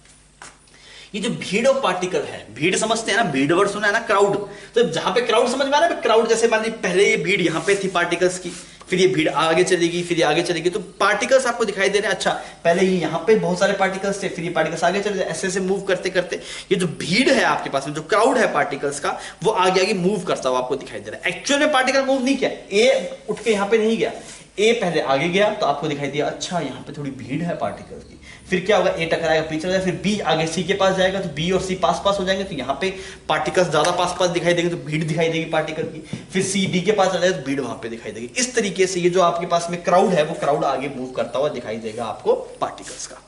ये जो भीड़ ऑफ पार्टिकल है, भीड़ समझते हैं ना, भीड़ वर्ड सुना है ना, क्राउड। तो जहां पे क्राउड समझ में आ रहा है, क्राउड जैसे मान लीजिए पहले ये भीड़ यहाँ पे थी पार्टिकल्स की, फिर ये भीड़ आगे चलेगी, फिर ये आगे चलेगी, तो पार्टिकल्स आपको दिखाई दे रहे हैं। अच्छा पहले ये यहाँ पे बहुत सारे पार्टिकल्स थे, फिर ये पार्टिकल्स आगे चले, ऐसे ऐसे मूव करते करते ये जो भीड़ है आपके पास में, जो क्राउड है पार्टिकल्स का, वो आगे आगे मूव करता हुआ आपको दिखाई दे रहा है। एक्चुअल में पार्टिकल मूव नहीं किया, ए उठ के यहाँ पे नहीं गया, ए पहले आगे गया तो आपको दिखाई दिया अच्छा यहाँ पे थोड़ी भीड़ है पार्टिकल की। फिर क्या होगा, ए टकराएगा पीछे जाएगा, फिर बी आगे सी के पास जाएगा तो बी और सी पास पास हो जाएंगे, तो यहाँ पे पार्टिकल्स ज्यादा पास पास दिखाई देंगे तो भीड़ दिखाई देगी पार्टिकल की। फिर सी डी के पास आ जाएगा तो भीड़ वहां पे दिखाई देगी। इस तरीके से ये जो आपके पास में क्राउड है वो क्राउड आगे मूव करता हुआ दिखाई देगा आपको पार्टिकल्स का।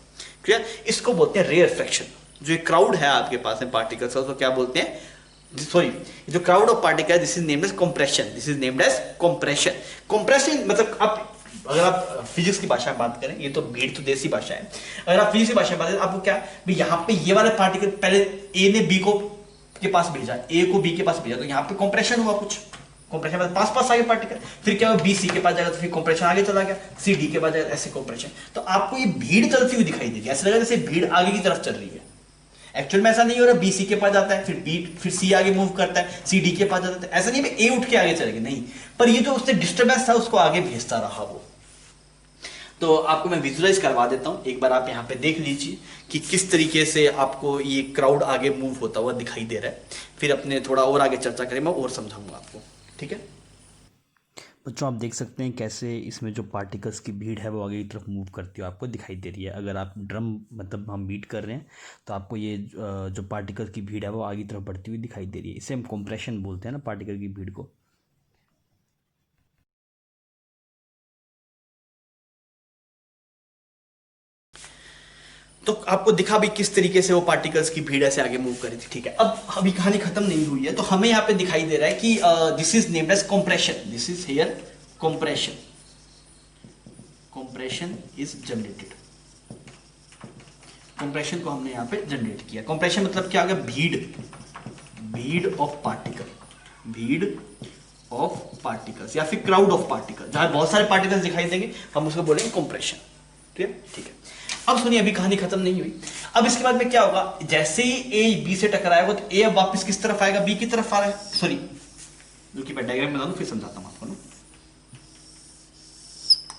क्लियर? इसको बोलते हैं रेयरफेक्शन। जो एक क्राउड है आपके पास में पार्टिकल्स का उसको क्या बोलते हैं, सॉरी, जो crowd of particle, this is named as compression, this is named as compression. Compression मतलब आप अगर आप फिजिक्स की भाषा में बात करें, ये तो भीड़ तो देसी भाषा है, अगर आप फिजिक्स की भाषा में बात करें आपको क्या भी, यहाँ पे ये वाले पार्टिकल पहले ए ने बी को के पास भेजा, ए को बी के पास भेजा, तो यहाँ पे कंप्रेशन हुआ, कुछ कंप्रेशन मतलब पास पास आ गए पार्टिकल। फिर क्या हुआ, बी सी के पास जाएगा तो फिर कंप्रेशन आगे चला गया, सी डी के पास जाएगा, ऐसे कंप्रेशन। तो आपको ये भीड़ चलती हुई दिखाई देगी, ऐसा लगेगा जैसे भीड़ आगे की तरफ चल रही है। एक्चुअल में ऐसा नहीं हो रहा, बी सी के पास जाता है, फिर सी आगे मूव करता है, सी डी के पास जाता है, ऐसा नहीं है ए उठ के आगे चलेगा, नहीं, पर ये जो उससे डिस्टर्बेंस था उसको आगे भेजता रहा वो। तो आपको मैं विजुअलाइज करवा देता हूं, एक बार आप यहाँ पे देख लीजिए कि किस तरीके से आपको ये क्राउड आगे मूव होता हुआ दिखाई दे रहा है। फिर अपने थोड़ा और आगे चर्चा करें, मैं और समझाऊंगा आपको, ठीक है बच्चों? आप देख सकते हैं कैसे इसमें जो पार्टिकल्स की भीड़ है वो आगे की तरफ मूव करती है आपको दिखाई दे रही है। अगर आप ड्रम मतलब हम बीट कर रहे हैं तो आपको ये जो पार्टिकल की भीड़ है वो आगे की तरफ बढ़ती हुई दिखाई दे रही है। इसे हम कंप्रेशन बोलते हैं ना, पार्टिकल की भीड़ को। तो आपको दिखा भी किस तरीके से वो पार्टिकल्स की भीड़ ऐसे आगे मूव करी थी, ठीक है। अब अभी कहानी खत्म नहीं हुई है, तो हमें यहाँ पे दिखाई दे रहा है कि this is named as compression, this is here compression, compression is generated, compression को हमने यहाँ पे जनरेट किया। कंप्रेशन मतलब क्या आ गया, भीड़, भीड़ ऑफ पार्टिकल, भीड़ ऑफ पार्टिकल्स या फिर क्राउड ऑफ पार्टिकल, जहां बहुत सारे पार्टिकल्स दिखाई देंगे हम उसको बोलेंगे कंप्रेशन, ठीक है, ठीक है। अब सुनिए, अभी कहानी खत्म नहीं हुई। अब इसके बाद में क्या होगा, जैसे ही ए बी से टकराएगा तो ए अब वापस किस तरफ आएगा, बी की तरफ आ रहा है, सॉरी रुकिए मैं डायग्राम बना दूं फिर समझाता हूं आपको ना।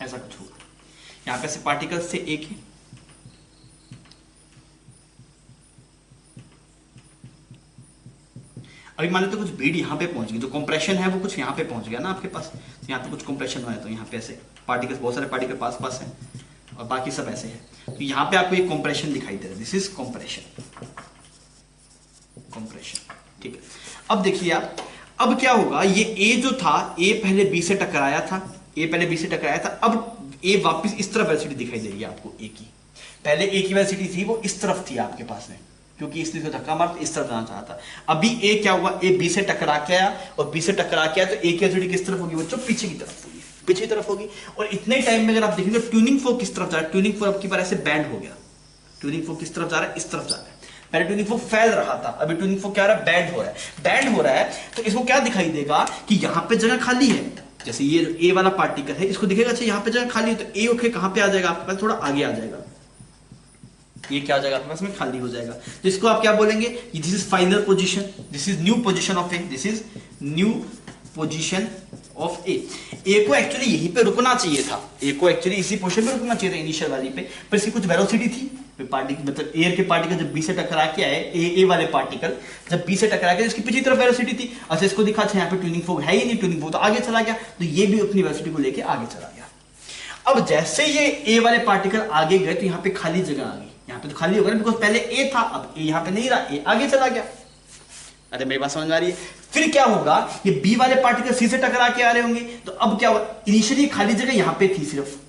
ऐसा कुछ होगा, यहां पे से पार्टिकल्स से एक ही, अभी मान लेते कुछ भीड़ यहाँ पे पहुंच गई, जो कंप्रेशन है वो कुछ यहाँ पे पहुंच गया ना आपके पास, तो यहाँ पे कुछ कंप्रेशन हुआ है तो यहाँ पे ऐसे पार्टिकल्स, बहुत सारे पार्टिकल पास पास हैं और बाकी सब ऐसे है, तो यहाँ पे आपको एक कंप्रेशन दिखाई दे रहा है, दिस इज कंप्रेशन, कंप्रेशन, ठीक है। अब देखिए आप, अब क्या होगा, ये ए जो था, ए पहले बी से टकराया था, ए पहले बी से टकराया था, अब ए वापस इस तरफ वेलोसिटी दिखाई दे रही है आपको ए की, पहले ए की वेलोसिटी थी वो इस तरफ थी आपके पास में, क्योंकि इसने इसको धक्का मार तो इस तरफ जाना चाहता। अभी ए क्या हुआ, ए बी से टकरा के आया और बी से टकरा के आया तो ए की वेलोसिटी किस तरफ होगी बच्चों, पीछे की तरफ होगी, पीछे की तरफ होगी। और इतने टाइम में अगर आप देखेंगे ट्यूनिंग फोर्क किस तरफ जा रहा है, ट्यूनिंग फोर्क की बार ऐसे बैंड हो गया, ट्यूनिंग फोर्क किस तरफ जा रहा है, इस तरफ जा रहा है। पहले ट्यूनिंग फोर्क फैल रहा था, अभी ट्यूनिंग फोर्क क्या हो रहा है, बैंड हो रहा है, बैंड हो रहा है। तो इसको क्या दिखाई देगा कि यहाँ पे जगह खाली है, जैसे ये ए वाला पार्टिकल है, इसको दिखेगा अच्छा यहाँ पे जगह खाली है, तो ए ओके कहां पे आ जाएगा आपके पास, थोड़ा आगे आ जाएगा, ये क्या हो जाएगा आपके पास में, खाली हो जाएगा। तो इसको आप क्या बोलेंगे, this is final position, this is new position of A, this is new position of A. A को एक्चुअली यहीं पे रुकना चाहिए था, ए को एक्चुअली इसी पोजीशन पे रुकना चाहिए था इनिशियल वाली पे, पर इसकी कुछ वेलोसिटी थी, पार्टिकल मतलब एयर के पार्टिकल जब बी से टकरा के आए, ए वाले पार्टिकल जब बी से टकरा के, इसकी पीछे तरफ वेलोसिटी थी, अच्छा इसको दिखा अच्छा यहाँ पे ट्यूनिंग फोर्क है ही नहीं, ट्यूनिंग फोर्क तो आगे चला गया, तो ये भी अपनी वेलोसिटी को लेके आगे चला गया। अब जैसे ये ए वाले पार्टिकल आगे गए तो यहाँ पे खाली जगह आ गई, यहाँ पे तो खाली होगा ना, बिकॉज पहले ए था, अब ए यहाँ पे नहीं रहा, ए आगे चला गया। अरे मेरी बात समझ में आ रही है? फिर क्या होगा, ये बी वाले पार्टिकल सी से टकरा के आ रहे होंगे, तो अब क्या होगा, इनिशियली खाली जगह यहाँ पे थी सिर्फ,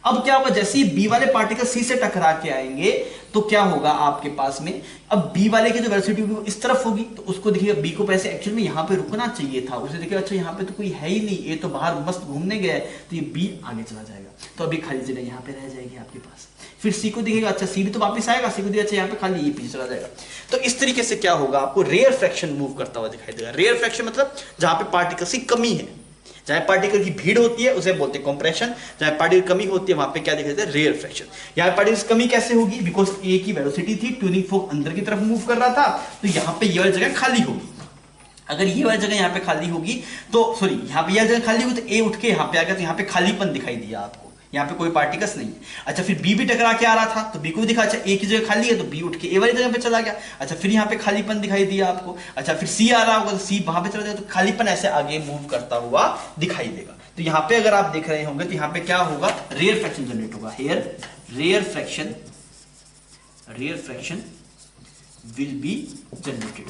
अब क्या होगा, जैसे ही बी वाले पार्टिकल सी से टकरा के आएंगे तो क्या होगा आपके पास में, अब बी वाले की जो वेलोसिटी होगी वो इस तरफ होगी, तो उसको देखिएगा बी को पैसे एक्चुअली में यहाँ पे रुकना चाहिए था, उसे देखिएगा अच्छा यहाँ पे तो कोई है ही नहीं, ये तो बाहर मस्त घूमने गया है, तो ये बी आगे चला जाएगा, तो अभी खाली जगह यहाँ पे रह जाएगी आपके पास। फिर सी को दिखेगा अच्छा सी भी तो वापस आएगा, सी को दिखेगा अच्छा यहाँ पे खाली, ये पीछे चला जाएगा। तो इस तरीके से क्या होगा, आपको रेयर फ्रैक्शन मूव करता हुआ दिखाई देगा। रेयर फ्रैक्शन मतलब जहां पे पार्टिकल्स की कमी है, जहां पार्टिकल की भीड़ होती है उसे बोलते हैं कंप्रेशन, जहां पार्टिकल कमी होती है वहां पे क्या दिखाई देता है, रेयर फ्रैक्शन। यहाँ पार्टिकल्स कमी कैसे होगी, बिकॉज ए की वेलोसिटी थी, ट्यूनिंग फोर्क अंदर की तरफ मूव कर रहा था, तो यहाँ पे ये वाली जगह खाली होगी। अगर ये वाली जगह यहाँ पे खाली होगी तो सॉरी यहाँ पे यह जगह खाली होगी तो ए उठ के यहाँ पे आ गया, तो यहाँ पे खालीपन दिखाई दिया आपको, यहाँ पे कोई पार्टिकल्स नहीं है। अच्छा फिर बी भी टकरा के आ रहा था तो बी को भी दिखा, अच्छा ए की जगह खाली है तो बी उठ के ए वाली जगह पे चला गया, अच्छा फिर यहाँ पे खालीपन दिखाई दिया आपको। अच्छा फिर सी आ रहा होगा तो सी वहां पे चला जाएगा, तो खालीपन ऐसे आगे मूव करता हुआ दिखाई देगा। तो यहाँ पे अगर आप देख रहे होंगे तो यहाँ पे क्या होगा, रेयर फ्रैक्शन जनरेट होगा। Here rarefaction will be generated.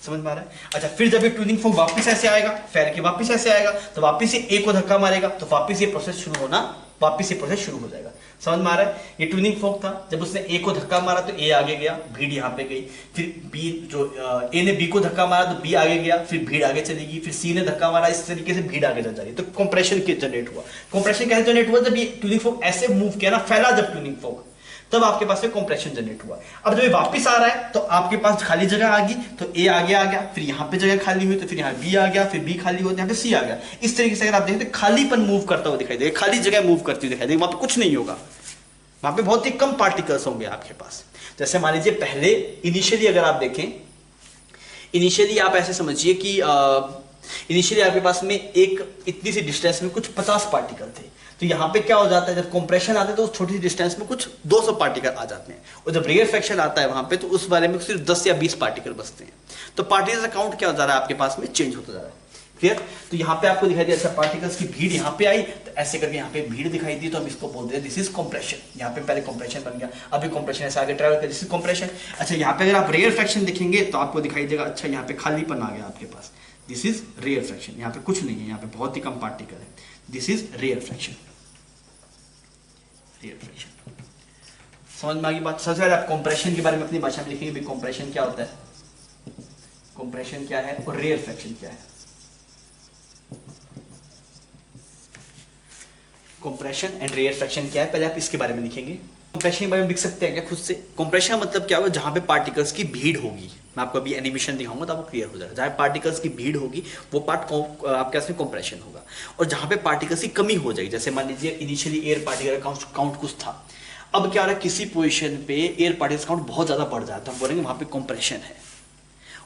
समझ में आ रहा है? अच्छा, फिर जब ये ट्यूनिंग फोर्क वापस ऐसे आएगा, फेर के वापस ऐसे आएगा, तो वापस ये ए को धक्का मारेगा, तो वापस ये प्रोसेस शुरू हो जाएगा। समझ में आ रहा है? ये ट्यूनिंग फोर्क था, जब उसने ए को धक्का मारा तो ए आगे गया, भीड़ यहाँ पे गई, फिर बी जो ए ने बी को धक्का मारा तो बी आगे गया, फिर भीड़ आगे चलेगी, फिर सी ने धक्का मारा, इस तरीके से भीड़ आगे चल जाएगी। तो कंप्रेशन जनरेट हुआ। कंप्रेशन कैसे जनरेट हुआ? जब ये ट्यूनिंग फोर्क ऐसे मूव किया ना, फैला जब ट्यूनिंग फोर्क, तब आपके पास में कंप्रेशन जनरेट हुआ। अब जब ये वापस आ रहा है तो आपके पास खाली जगह आ गई, तो ए आगे आ गया, फिर यहाँ पे जगह खाली हुई तो फिर यहाँ बी आ गया, फिर बी खाली हुआ तो यहाँ पे सी आ गया। इस तरीके से अगर आप देखें तो खालीपन मूव करता हुआ दिखाई देगा, खाली जगह मूव करती हुई दिखाई देगी, वहां पे कुछ नहीं होगा, वहां पे बहुत ही कम पार्टिकल्स होंगे आपके पास। जैसे मान लीजिए पहले इनिशियली अगर आप देखें, इनिशियली आप ऐसे समझिए कि इनिशियली आपके पास में एक इतनी सी डिस्टेंस में कुछ 50 पार्टिकल थे। तो यहाँ पे क्या हो जाता है, जब कंप्रेशन आता है तो उस छोटी सी डिस्टेंस में कुछ 200 पार्टिकल आ जाते हैं, और जब रेयर फ्रैक्शन आता है वहां पे तो उस बारे में सिर्फ 10 या 20 पार्टिकल बचते हैं। तो पार्टिकल्स का काउंट क्या हो जा रहा है आपके पास में, चेंज होता जा रहा है। क्लियर? तो यहाँ पे आपको दिखाई दिया, अच्छा पार्टिकल्स की भीड़ यहाँ पे आई, तो ऐसे करके यहाँ पे भीड़ दिखाई दी, तो हम इसको बोलते हैं दिस इज कंप्रेशन। यहाँ पे पहले कंप्रेशन बन गया, अभी कंप्रेशन ऐसे आगे ट्रैवल कर, दिस इज कंप्रेशन। अच्छा, यहाँ पे अगर आप रेयर फ्रैक्शन देखेंगे तो आपको दिखाई देगा, अच्छा यहाँ पे खालीपन आ गया आपके पास, दिस इज रेयर फ्रैक्शन। यहाँ पे कुछ नहीं है, यहाँ पे बहुत ही कम पार्टिकल है, दिस इज रेयर फ्रैक्शन। समझ में आ गई बात? सबसे पहले आप कंप्रेशन के बारे में अपनी भाषा में लिखेंगे, भाई कंप्रेशन क्या होता है, कंप्रेशन क्या है और रेयर फ्रैक्शन क्या है। कंप्रेशन एंड रेयर फ्रैक्शन क्या है, पहले आप इसके बारे में लिखेंगे। कंप्रेशन के बारे में लिख सकते हैं क्या खुद से? कंप्रेशन का मतलब क्या होगा, जहां पे पार्टिकल्स की भीड़ होगी। मैं आपको अभी एनिमेशन दिखाऊंगा तो आपको क्लियर हो जाएगा। जहां पार्टिकल्स की भीड़ होगी वो पार्ट आपके इसमें कंप्रेशन होगा, और जहां पे पार्टिकल्स की कमी हो जाएगी, जैसे मान लीजिए इनिशियली एयर पार्टिकल काउंट कुछ था, अब क्या हो रहा है, किसी पोजीशन पे एयर पार्टिकल्स काउंट बहुत ज्यादा बढ़ जाता है, तो हम बोलेंगे वहां पे कंप्रेशन है।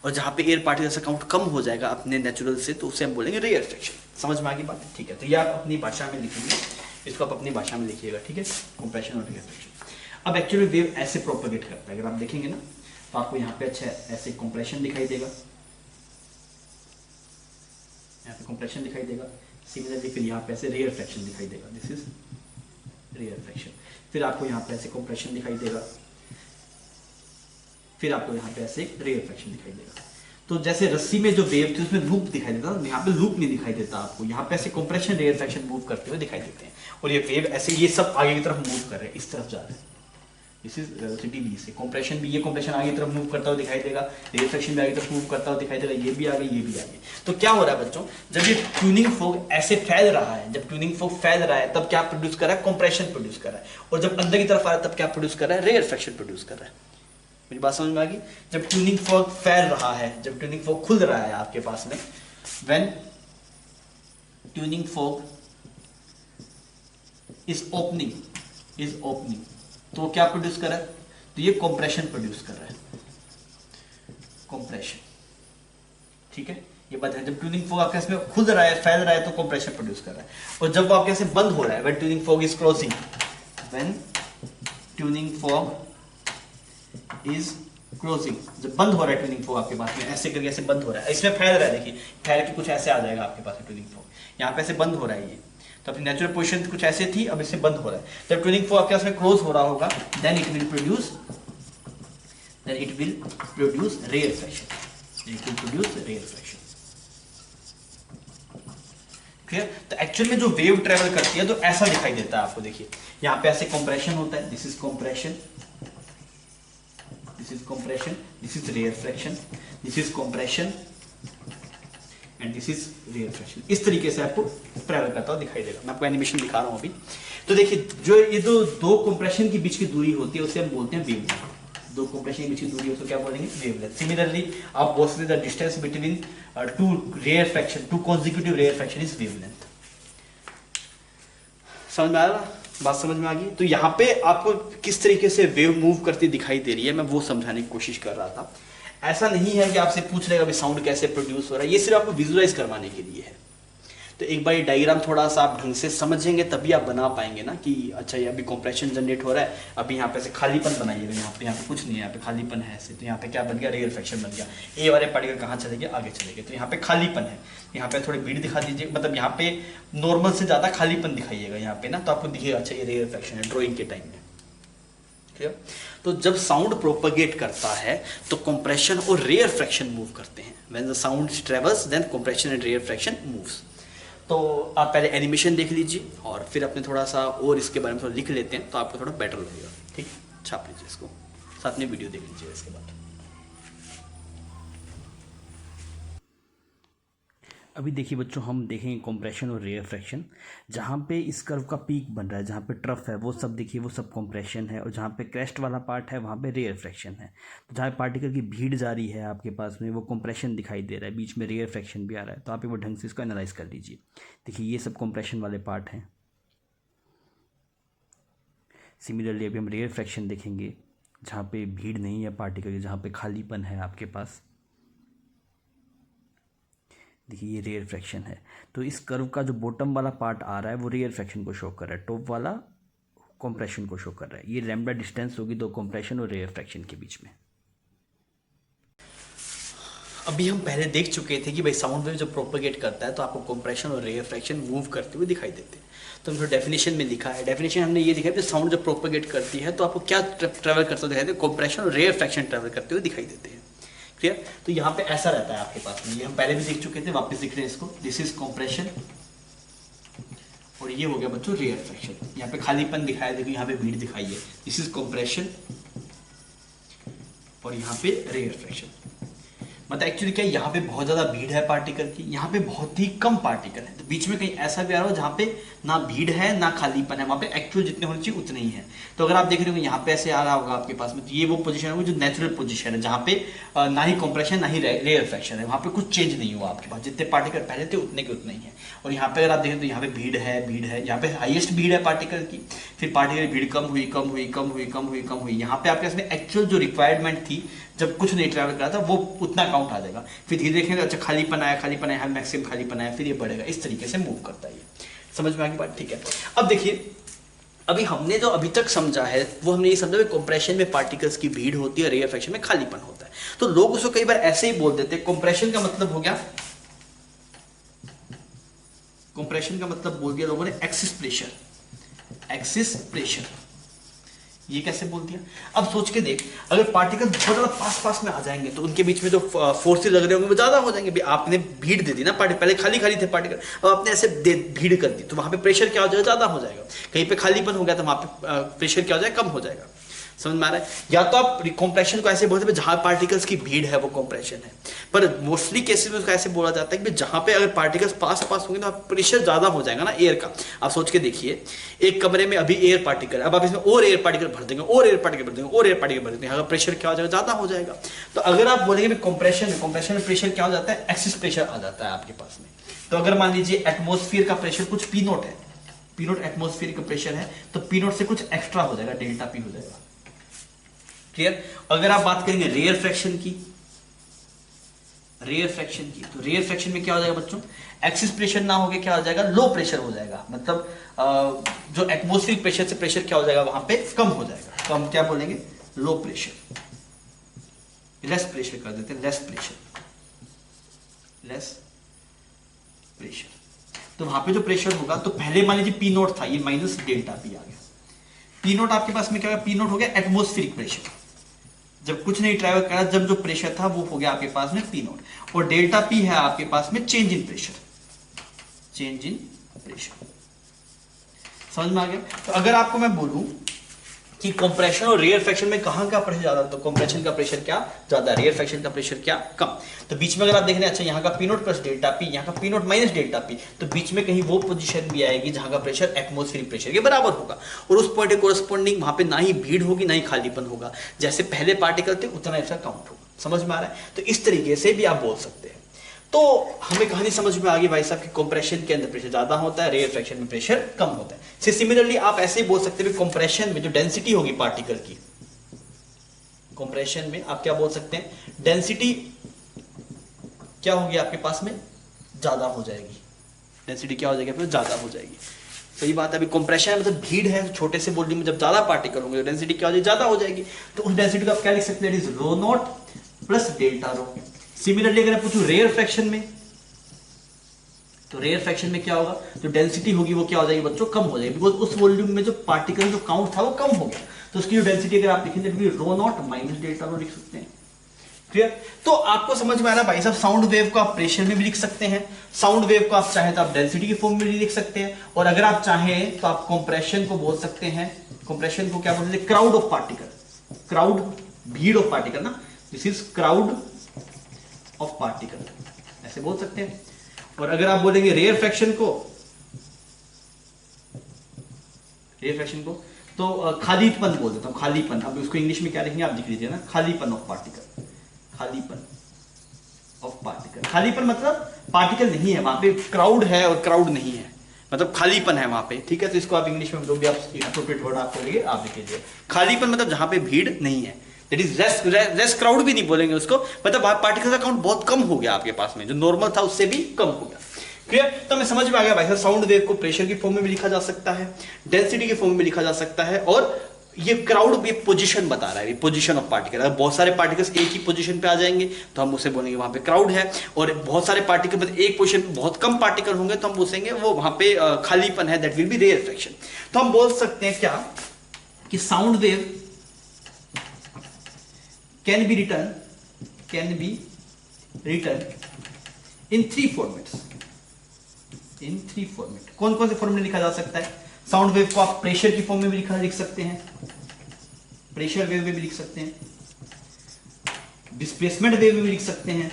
और जहां पे एयर पार्टिकल्स का काउंट कम हो जाएगा अपने नेचुरल से, तो उसे हम बोलेंगे रेयर फ्रैक्शन। समझ में आ गई बात? ठीक है, तो ये आप अपनी भाषा में लिखेंगे, इसको आप अपनी भाषा में लिखिएगा, ठीक है, कंप्रेशन और रेयर फ्रैक्शन। अब एक्चुअली वेव ऐसे प्रोपेगेट करता है, अगर आप देखेंगे ना तो आपको यहाँ पे अच्छा ऐसे कंप्रेशन दिखाई देगा, यहाँ पे कंप्रेशन दिखाई देगा, सिमिलरली फिर यहाँ पे ऐसे रेयर फ्रैक्शन दिखाई देगा, दिस इज रेयर फ्रैक्शन। फिर आपको यहाँ पे ऐसे कंप्रेशन दिखाई देगा, फिर आपको यहाँ पे ऐसे रेयर फ्रैक्शन दिखाई देगा। तो जैसे रस्सी में जो वेव थी उसमें लूप दिखाई देता, यहाँ पे लूप नहीं दिखाई देता आपको, यहाँ पे ऐसे कंप्रेशन रेयर फ्रैक्शन मूव करते हुए दिखाई देते हैं, और ये वेव ऐसे ये सब आगे की तरफ मूव कर रहे हैं, इस तरफ जा रहे हैं, दिस इज वेलोसिटी v से। कंप्रेशन भी, ये कंप्रेशन आगे की तरफ मूव करता हुआ दिखाई देगा, रेयर फ्रैक्शन भी आगे की तरफ मूव करता हुआ दिखाई देगा, ये भी आगे, ये भी आगे। तो क्या हो रहा है बच्चों, जब ये ट्यूनिंग फोर्क ऐसे फैल रहा है, जब ट्यूनिंग फोर्क फैल रहा है तब क्या प्रोड्यूस कर रहा है, कंप्रेशन प्रोड्यूस कर रहा है, और जब अंदर की तरफ आ रहा है तब क्या प्रोड्यूस कर रहा है, रेयर फ्रैक्शन प्रोड्यूस कर रहा है। मेरी बात समझ में आ गई? जब ट्यूनिंग फोर्क फैल रहा है, जब ट्यूनिंग फोर्क खुल रहा है आपके पास में, when tuning fork is opening, तो क्या प्रोड्यूस कर रहा है, तो ये कंप्रेशन प्रोड्यूस कर रहा है, कंप्रेशन। ठीक है, ये बात है। जब ट्यूनिंग फोर्क आपके इसमें खुल रहा है, फैल रहा है, तो कंप्रेशन प्रोड्यूस कर रहा है, और जब वो आपके ऐसे बंद हो रहा है, when tuning fork is closing, when tuning fork is closing, जब बंद हो रहा है ट्यूनिंग फोर्क आपके पास में, ऐसे करके ऐसे बंद हो रहा है, इसमें फैल रहा है, देखिए फैल के कुछ ऐसे आ जाएगा आपके पास ट्यूनिंग फोर्क, यहाँ पे ऐसे बंद हो रहा है ये, तो अपनी नेचुरल पोजीशन कुछ ऐसे थी, अब इससे बंद हो रहा है। जब ट्यूनिंग फोर्क आपके पास में क्लोज हो रहा होगा, then it will produce rarefaction, clear? तो एक्चुअल में जो वेव ट्रेवल करती है तो ऐसा दिखाई देता है आपको, देखिए यहाँ पे ऐसे कंप्रेशन होता है, this is compression, this is rarefaction, this is compression and this is rarefaction. इस तरीके से आपको ट्रैवल करता हुआ दिखाई देगा। मैं आपको एनिमेशन दिखा रहा हूं अभी। तो देखिए, जो ये दो कंप्रेशन के बीच की दूरी होती है उसे हम बोलते हैं वेवलेंथ। दो कंप्रेशन के बीच की दूरी हो तो क्या बोलेंगे, वेवलेंथ। सिमिलरली आप बोल सकते हैं the distance between two consecutive rarefaction is wavelength. समझ में आ रहा? बात समझ में आ गई? तो यहाँ पे आपको किस तरीके से वेव मूव करती दिखाई दे रही है, मैं वो समझाने की कोशिश कर रहा था। ऐसा नहीं है कि आपसे पूछ लेगा साउंड कैसे प्रोड्यूस हो रहा है, ये सिर्फ आपको विजुअलाइज करवाने के लिए है। तो एक बार ये डायग्राम थोड़ा सा आप ढंग से समझेंगे तभी आप बना पाएंगे ना कि अच्छा ये अभी कंप्रेशन जनरेट हो रहा है, अभी यहाँ पे से खालीपन बनाइएगा, यहाँ पे कुछ नहीं है, यहाँ पे खालीपन है ऐसे, तो यहाँ पे क्या बन गया, रेयरफेक्शन बन गया। ए वाले पार्टिकल कहाँ चले गए, आगे चले गए, तो यहाँ पे खालीपन है। यहाँ पे थोड़ी भीड़ दिखा दीजिए, मतलब यहाँ पे नॉर्मल से ज़्यादा खालीपन दिखाइएगा यहाँ पे ना, तो आपको दिखेगा अच्छा ये रेयरफेक्शन है ड्रॉइंग के टाइम में। क्लियर? तो जब साउंड प्रोपगेट करता है तो कंप्रेशन और रेयरफ्रैक्शन मूव करते हैं। When the sound travels then compression and rarefaction moves. तो आप पहले एनिमेशन देख लीजिए और फिर अपने थोड़ा सा और इसके बारे में थोड़ा लिख लेते हैं तो आपको थोड़ा बेटर लगेगा। ठीक, छाप लीजिए इसको, साथ में वीडियो देख लीजिए इसके बाद। अभी देखिए बच्चों, हम देखेंगे कंप्रेशन और रेयरफ्रैक्शन। जहाँ पे इस कर्व का पीक बन रहा है, जहाँ पे ट्रफ है, वो सब देखिए वो सब कंप्रेशन है, और जहाँ पे क्रेस्ट वाला पार्ट है वहाँ पे रेयरफ्रैक्शन है। तो जहाँ पार्टिकल की भीड़ जा रही है आपके पास में, वो कंप्रेशन दिखाई दे रहा है, बीच में रेयरफ्रैक्शन भी आ रहा है। तो आप एक बार ढंग से इसको एनालाइज कर लीजिए। देखिए ये सब कंप्रेशन वाले पार्ट हैं। सिमिलरली अभी हम रेयरफ्रैक्शन देखेंगे, जहाँ पे भीड़ नहीं है पार्टिकल की, जहाँ पे खालीपन है आपके पास। देखिए ये रेयरफ्रैक्शन है। तो इस कर्व का जो बॉटम वाला पार्ट आ रहा है वो रेयरफ्रैक्शन को शो कर रहा है, टॉप वाला कंप्रेशन को शो कर रहा है। ये लैम्बडा डिस्टेंस होगी दो कंप्रेशन और रेयरफ्रैक्शन के बीच में। अभी हम पहले देख चुके थे कि भाई साउंड वेव जब प्रोपगेट करता है तो आपको कंप्रेशन और रेयरफ्रैक्शन मूव करते हुए दिखाई देते हैं। तो हमने डेफिनेशन में लिखा है, डेफिनेशन हमने ये दिखाई कि साउंड जब प्रोपगेट करती है तो आपको क्या ट्रैवल करते हुए दिखाई देते हैं, कंप्रेशन और रेयरफ्रैक्शन ट्रैवल करते हुए दिखाई देते हैं। क्लियर? तो यहाँ पे ऐसा रहता है आपके पास में, ये हम पहले भी देख चुके थे, वापस दिख रहे हैं इसको। दिस इज कंप्रेशन और ये हो गया बच्चों रेयरफ्रैक्शन। यहाँ पे खालीपन दिखाया, देखो यहाँ पे भीड़ दिखाई है। दिस इज कंप्रेशन और यहाँ पे रेयरफ्रैक्शन। मतलब एक्चुअली क्या है, यहाँ पे बहुत ज्यादा भीड़ है पार्टिकल की, यहाँ पे बहुत ही कम पार्टिकल है। तो बीच में कहीं ऐसा भी आ रहा हो जहाँ पे ना भीड़ है ना खालीपन है, वहाँ पे एक्चुअल जितने होने चाहिए उतने ही है। तो अगर आप देख रहे हो यहाँ पे ऐसे आ रहा होगा आपके पास में, तो ये वो पोजीशन है जो नेचुरल पोजीशन है, जहाँ पे ना ही कंप्रेशन ना ही रेयरफ्रैक्शन है, वहाँ पे कुछ चेंज नहीं हुआ आपके पास, जितने पार्टिकल पहले थे उतने के उतने ही है। और यहाँ पे अगर आप देखें तो यहाँ पे भीड़ है, यहाँ पे हाईएस्ट भीड़ है पार्टिकल की, फिर पार्टिकल भीड़ कम हुई। यहाँ पे आपके पास में एक्चुअल जो रिक्वायरमेंट थी जब कुछ नहीं ट्रैवल करा था वो उतना काउंट आ जाएगा। फिर धीरे देखेंगे अच्छा खालीपन आया, मैक्सिमम खालीपन आया, फिर ये बढ़ेगा, इस तरीके से मूव करता है। समझ में आ गई बात? ठीक है। अब देखिए, अभी हमने जो अभी तक समझा है वो हमने ये समझा कि कंप्रेशन में पार्टिकल्स की भीड़ होती है, रेयरफ्रैक्शन में खालीपन होता है। तो लोग उसको कई बार ऐसे ही बोल देते हैं, कंप्रेशन का मतलब हो गया, कंप्रेशन का मतलब बोल दिया लोगों ने एक्सिस प्रेशर। ये कैसे बोल दिया? अब सोच के देख, अगर पार्टिकल बहुत ज्यादा पास में आ जाएंगे तो उनके बीच में जो फोर्सेस लग रहे होंगे वो ज्यादा हो जाएंगे। आपने भीड़ दे दी ना, पहले खाली थे पार्टिकल, अब आपने ऐसे भीड़ कर दी तो वहां पे प्रेशर क्या हो जाएगा, ज्यादा हो जाएगा। कहीं पे खालीपन हो गया तो वहां पे प्रेशर क्या हो जाएगा, कम हो जाएगा। समझ में आ रहा है? या तो आप कंप्रेशन को ऐसे बोलते हैं जहां पार्टिकल्स की भीड़ है वो कंप्रेशन है, पर मोस्टली केसेस में उसको ऐसे बोला जाता है कि जहां पे अगर पार्टिकल्स पास होंगे तो प्रेशर ज्यादा हो जाएगा ना एयर का। आप सोच के देखिए, एक कमरे में अभी एयर पार्टिकल, अब आप इसमें और एयर पार्टिकल भर देंगे, और एयर पार्टिकल भर देंगे, अगर प्रेशर क्या हो जाएगा, ज्यादा हो जाएगा। तो अगर आप बोलेंगे कंप्रेशन में प्रेशर क्या हो जाता है, एक्सिस प्रेशर आ जाता है आपके पास में। तो अगर मान लीजिए एटमोस्फियर का प्रेशर कुछ पी नोट है, पी नोट एटमोस्फियर का प्रेशर है, तो पी नोट से कुछ एक्स्ट्रा हो जाएगा, डेल्टा पी हो जाएगा। क्लियर? अगर आप बात करेंगे रेयरफ्रैक्शन की, तो रेयरफ्रैक्शन में क्या हो जाएगा बच्चों, एक्सिस प्रेशर ना होके क्या हो जाएगा, लो प्रेशर हो जाएगा। मतलब जो एटमॉस्फेरिक प्रेशर से प्रेशर क्या हो जाएगा, वहां पे कम हो जाएगा। तो हम क्या बोलेंगे, लो प्रेशर, लेस प्रेशर कर देते हैं, लेस प्रेशर। तो वहां पे जो प्रेशर होगा, तो पहले मान लीजिए पी नोट था, ये माइनस डेल्टा पी आ गया। पी नोट आपके पास में क्या होगा, पी नोट हो गया एटमॉस्फेरिक प्रेशर, जब कुछ नहीं ट्रैवल करा, जब जो प्रेशर था वो हो गया आपके पास में पी नोट। और डेल्टा पी है आपके पास में चेंज इन प्रेशर। समझ में आ गया? तो अगर आपको मैं बोलूं कि कंप्रेशन और रेयरफ्रैक्शन में कहां का प्रेशर ज्यादा, तो कंप्रेशन का प्रेशर क्या ज्यादा, रेयरफ्रैक्शन का प्रेशर क्या कम। तो बीच में अगर आप देख रहे हैं, अच्छा यहाँ का P note plus delta P, यहाँ का P note minus delta P, तो बीच में कहीं वो पोजीशन भी आएगी जहां का प्रेशर एटमॉस्फेरिक प्रेशर के बराबर होगा, और उस पॉइंट के कोरस्पॉन्डिंग वहां पे ना ही भीड़ होगी ना ही खालीपन होगा, जैसे पहले पार्टिकल थे उतना ऐसा काउंट होगा। समझ में आ रहा है? तो इस तरीके से भी आप बोल सकते हैं। तो हमें कहानी समझ में आ गई भाई साहब कि कंप्रेशन के अंदर प्रेशर ज्यादा होता है, रेयरफ्रैक्शन में प्रेशर कम होता है। सिमिलरली आप ऐसे ही बोल सकते हैं कंप्रेशन में जो डेंसिटी होगी पार्टिकल की, कंप्रेशन में आप क्या बोल सकते हैं, डेंसिटी क्या होगी आपके पास में, ज्यादा हो जाएगी। डेंसिटी क्या हो जाएगी, फिर ज़्यादा हो जाएगी। सही बात है। अभी कंप्रेशन मतलब भीड़ है, छोटे से वॉल्यूम में जब ज़्यादा पार्टिकल होंगे तो डेंसिटी क्या हो जाएगी, ज़्यादा हो जाएगी। तो उस डेंसिटी को आप क्या लिख सकते हैं, it is rho naught plus delta rho. Similarly अगर मैं पूछूं रेयर फ्रैक्शन में, तो रेयर फ्रैक्शन में क्या होगा, जो डेंसिटी होगी वो क्या हो जाएगी बच्चों, कम हो जाएगी, बिकॉज उस वॉल्यूम में जो पार्टिकल जो काउंट था वो कम हो गया। तो उसकी जो डेंसिटी अगर आप लिखेंगे रो नॉट माइनस डेल्टा रो लिख सकते हैं। क्लियर। तो आपको समझ में आ रहा भाई साहब, साउंड वेव को आप प्रेशर में भी लिख सकते हैं, साउंड वेव को आप चाहें तो आप डेंसिटी की फॉर्म में भी लिख सकते हैं, और अगर आप चाहें तो आप कंप्रेशन को बोल सकते हैं, कंप्रेशन को क्या बोलते हैं, क्राउड ऑफ पार्टिकल, क्राउड भीड़ ऑफ पार्टिकल ना, this is crowd of particle, ऐसे बोल सकते हैं। और अगर आप बोलेंगे रेयर फ्रैक्शन को, रेयर फ्रैक्शन को तो खालीपन बोल देता हूं, खालीपन। अब उसको इंग्लिश में क्या लिखेंगे आप लिख लीजिए ना, खालीपन ऑफ पार्टिकल, खालीपन ऑफ पार्टिकल। खालीपन मतलब पार्टिकल नहीं है वहां पे, क्राउड है और क्राउड नहीं है, मतलब खालीपन है वहां पे, ठीक है। तो इसको आप इंग्लिश में जो भी आप एप्रोप्रिएट वर्ड आपको लगे आप लिख लीजिए। खालीपन मतलब जहां पे भीड़ नहीं है, दैट इज लेस क्राउड भी नहीं बोलेंगे उसको, मतलब पार्टिकल का काउंट बहुत कम हो गया आपके पास में, जो नॉर्मल था उससे भी कम हो गया। क्लियर। तो हमें समझ में आ गया भाई साहब, साउंड वेव को प्रेशर की फॉर्म में भी लिखा जा सकता है, डेंसिटी की फॉर्म में लिखा जा सकता है, और ये क्राउड ये पोजीशन बता रहा है, पोजीशन ऑफ पार्टिकल। अगर बहुत सारे पार्टिकल्स एक ही पोजीशन पे आ जाएंगे तो हम उसे बोलेंगे वहां पे क्राउड है, और बहुत सारे पार्टिकल मतलब एक पोजीशन पे बहुत कम पार्टिकल होंगे तो हम पूछेंगे वो वहां पे खालीपन है, that will be rarefaction. तो हम बोल सकते हैं क्या कि sound wave can be written in three formats, in three format. कौन कौन से फॉर्म में लिखा जा सकता है, साउंड वेव को आप प्रेशर की फॉर्म में भी लिख सकते हैं, प्रेशर वेव में भी लिख सकते हैं, डिस्प्लेसमेंट वेव में भी लिख सकते हैं,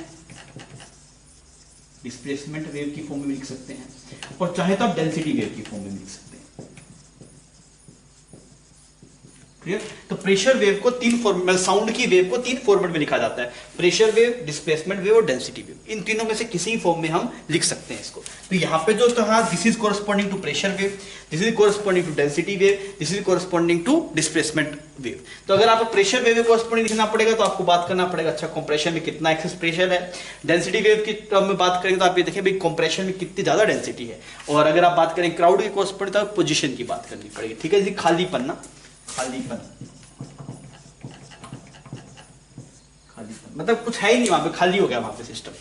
डिस्प्लेसमेंट वेव की फॉर्म में भी लिख सकते हैं, और चाहे तो आप डेंसिटी वेव की फॉर्म में भी लिख सकते हैं। क्लियर। तो प्रेशर वेव को तीन फॉर्मेट, साउंड की वेव को तीन फॉर्मेट में लिखा जाता है, प्रेशर वेव, डिस्प्लेसमेंट वेव और डेंसिटी वेव। इन तीनों में से किसी फॉर्म में हम लिख सकते हैं इसको। तो यहां पे जो तो हाँ, this is corresponding to pressure wave, this is corresponding to density wave, this is corresponding to displacement wave. तो अगर आपको प्रेशर वेव कोरस्पॉन्डिंग लिखना पड़ेगा तो आपको बात करना पड़ेगा अच्छा कंप्रेशन में कितना एक्सेस प्रेशर है, डेंसिटी वेव की टर्म में बात करेंगे तो आप ये देखें भाई कंप्रेशन में कितनी ज्यादा डेंसिटी है, और अगर आप बात करें क्राउड की कोरस्पॉन्डिंग तो पोजीशन की बात करनी पड़ेगी। ठीक है जी, खालीपन ना, खालीपन मतलब कुछ है ही नहीं वहां पे, खाली हो गया वहां पे सिस्टम।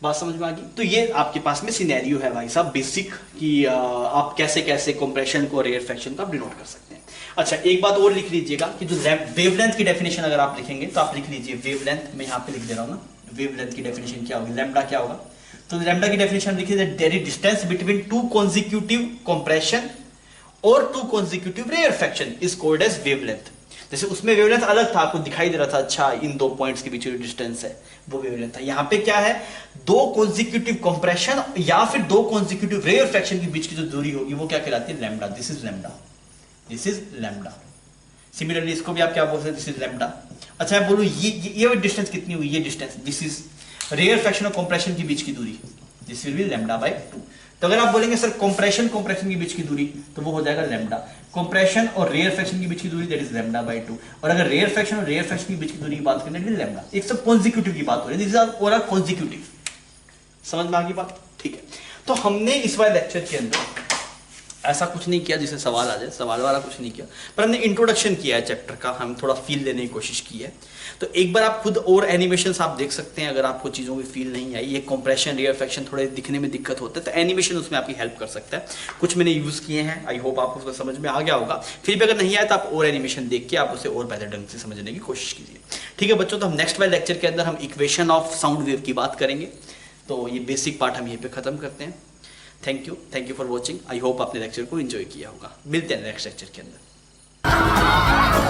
बात समझ में आ गई। तो ये आपके पास में सिनेरियो है भाई साहब बेसिक कि आप कैसे कैसे कंप्रेशन को रेयर फ्रैक्शन को आप डिनोट कर सकते हैं। अच्छा एक बात और लिख लीजिएगा कि जो वेवलेंथ की डेफिनेशन अगर आप लिखेंगे तो आप लिख लीजिए वेवलेंथ, मैं यहाँ पे लिख दे रहा हूँ ना, वेवलेंथ की डेफिनेशन क्या होगी, लैम्डा क्या होगा। तो लैम्डा की डेफिनेशन लिखिए, there is distance between two consecutive compression और two consecutive rarefaction is called as wavelength. जैसे उसमें वेवलेंथ अलग था, आपको दिखाई दे रहा था अच्छा इन दो पॉइंट्स के बीच जो डिस्टेंस है वो वेवलेंथ था। यहाँ पे क्या है, दो कॉन्जिक्यूटिव कंप्रेशन या फिर दो कॉन्जिक्यूटिव रेयर फ्रैक्शन के बीच की जो दूरी होगी वो क्या कहलाती है, lambda. This is lambda, this is lambda. Similarly इसको भी आप क्या बोल सकते हैं, दिस इज लैम्डा। अच्छा मैं बोलूं ये डिस्टेंस कितनी हुई, ये distance, this is rarefaction और कंप्रेशन के बीच की दूरी, this will be lambda by 2। तो अगर आप बोलेंगे सर कंप्रेशन के बीच की दूरी तो वो हो जाएगा लैम्डा, कंप्रेशन और रेयर फ्रैक्शन के बीच की दूरी दैट इज लैम्डा बाय 2, और अगर रेयर फ्रैक्शन और रेयर फ्रैक्शन के बीच की दूरी की बात करें दैट इज लैम्डा। एक सब कॉन्जिक्यूटिव की बात हो रही है, दिस इज ऑल कॉन्जिक्यूटिव। समझ में आ गई बात, ठीक है। तो हमने इस वाले लेक्चर के अंदर ऐसा कुछ नहीं किया जिससे सवाल आ जाए, सवाल वाला कुछ नहीं किया, पर हमने इंट्रोडक्शन किया है चैप्टर का, हम थोड़ा फील लेने की कोशिश की है। तो एक बार आप खुद और एनिमेशंस आप देख सकते हैं, अगर आपको चीज़ों की फील नहीं आई, ये कंप्रेशन रेयर फ्रैक्शन थोड़े दिखने में दिक्कत होता है तो एनिमेशन उसमें आपकी हेल्प कर सकता है। कुछ मैंने यूज़ किए हैं, आई होप आपको उसको समझ में आ गया होगा। फिर भी अगर नहीं आया तो आप और एनिमेशन देख के आप उसे और बेहतर ढंग से समझने की कोशिश कीजिए। ठीक है बच्चों, तो हम नेक्स्ट वाले लेक्चर के अंदर हम इक्वेशन ऑफ साउंड वेव की बात करेंगे। तो ये बेसिक पार्ट हम यहीं पे ख़त्म करते हैं। Thank you for watching. I hope आपने लेक्चर को एंजॉय किया होगा। मिलते हैं नेक्स्ट लेक्चर के अंदर।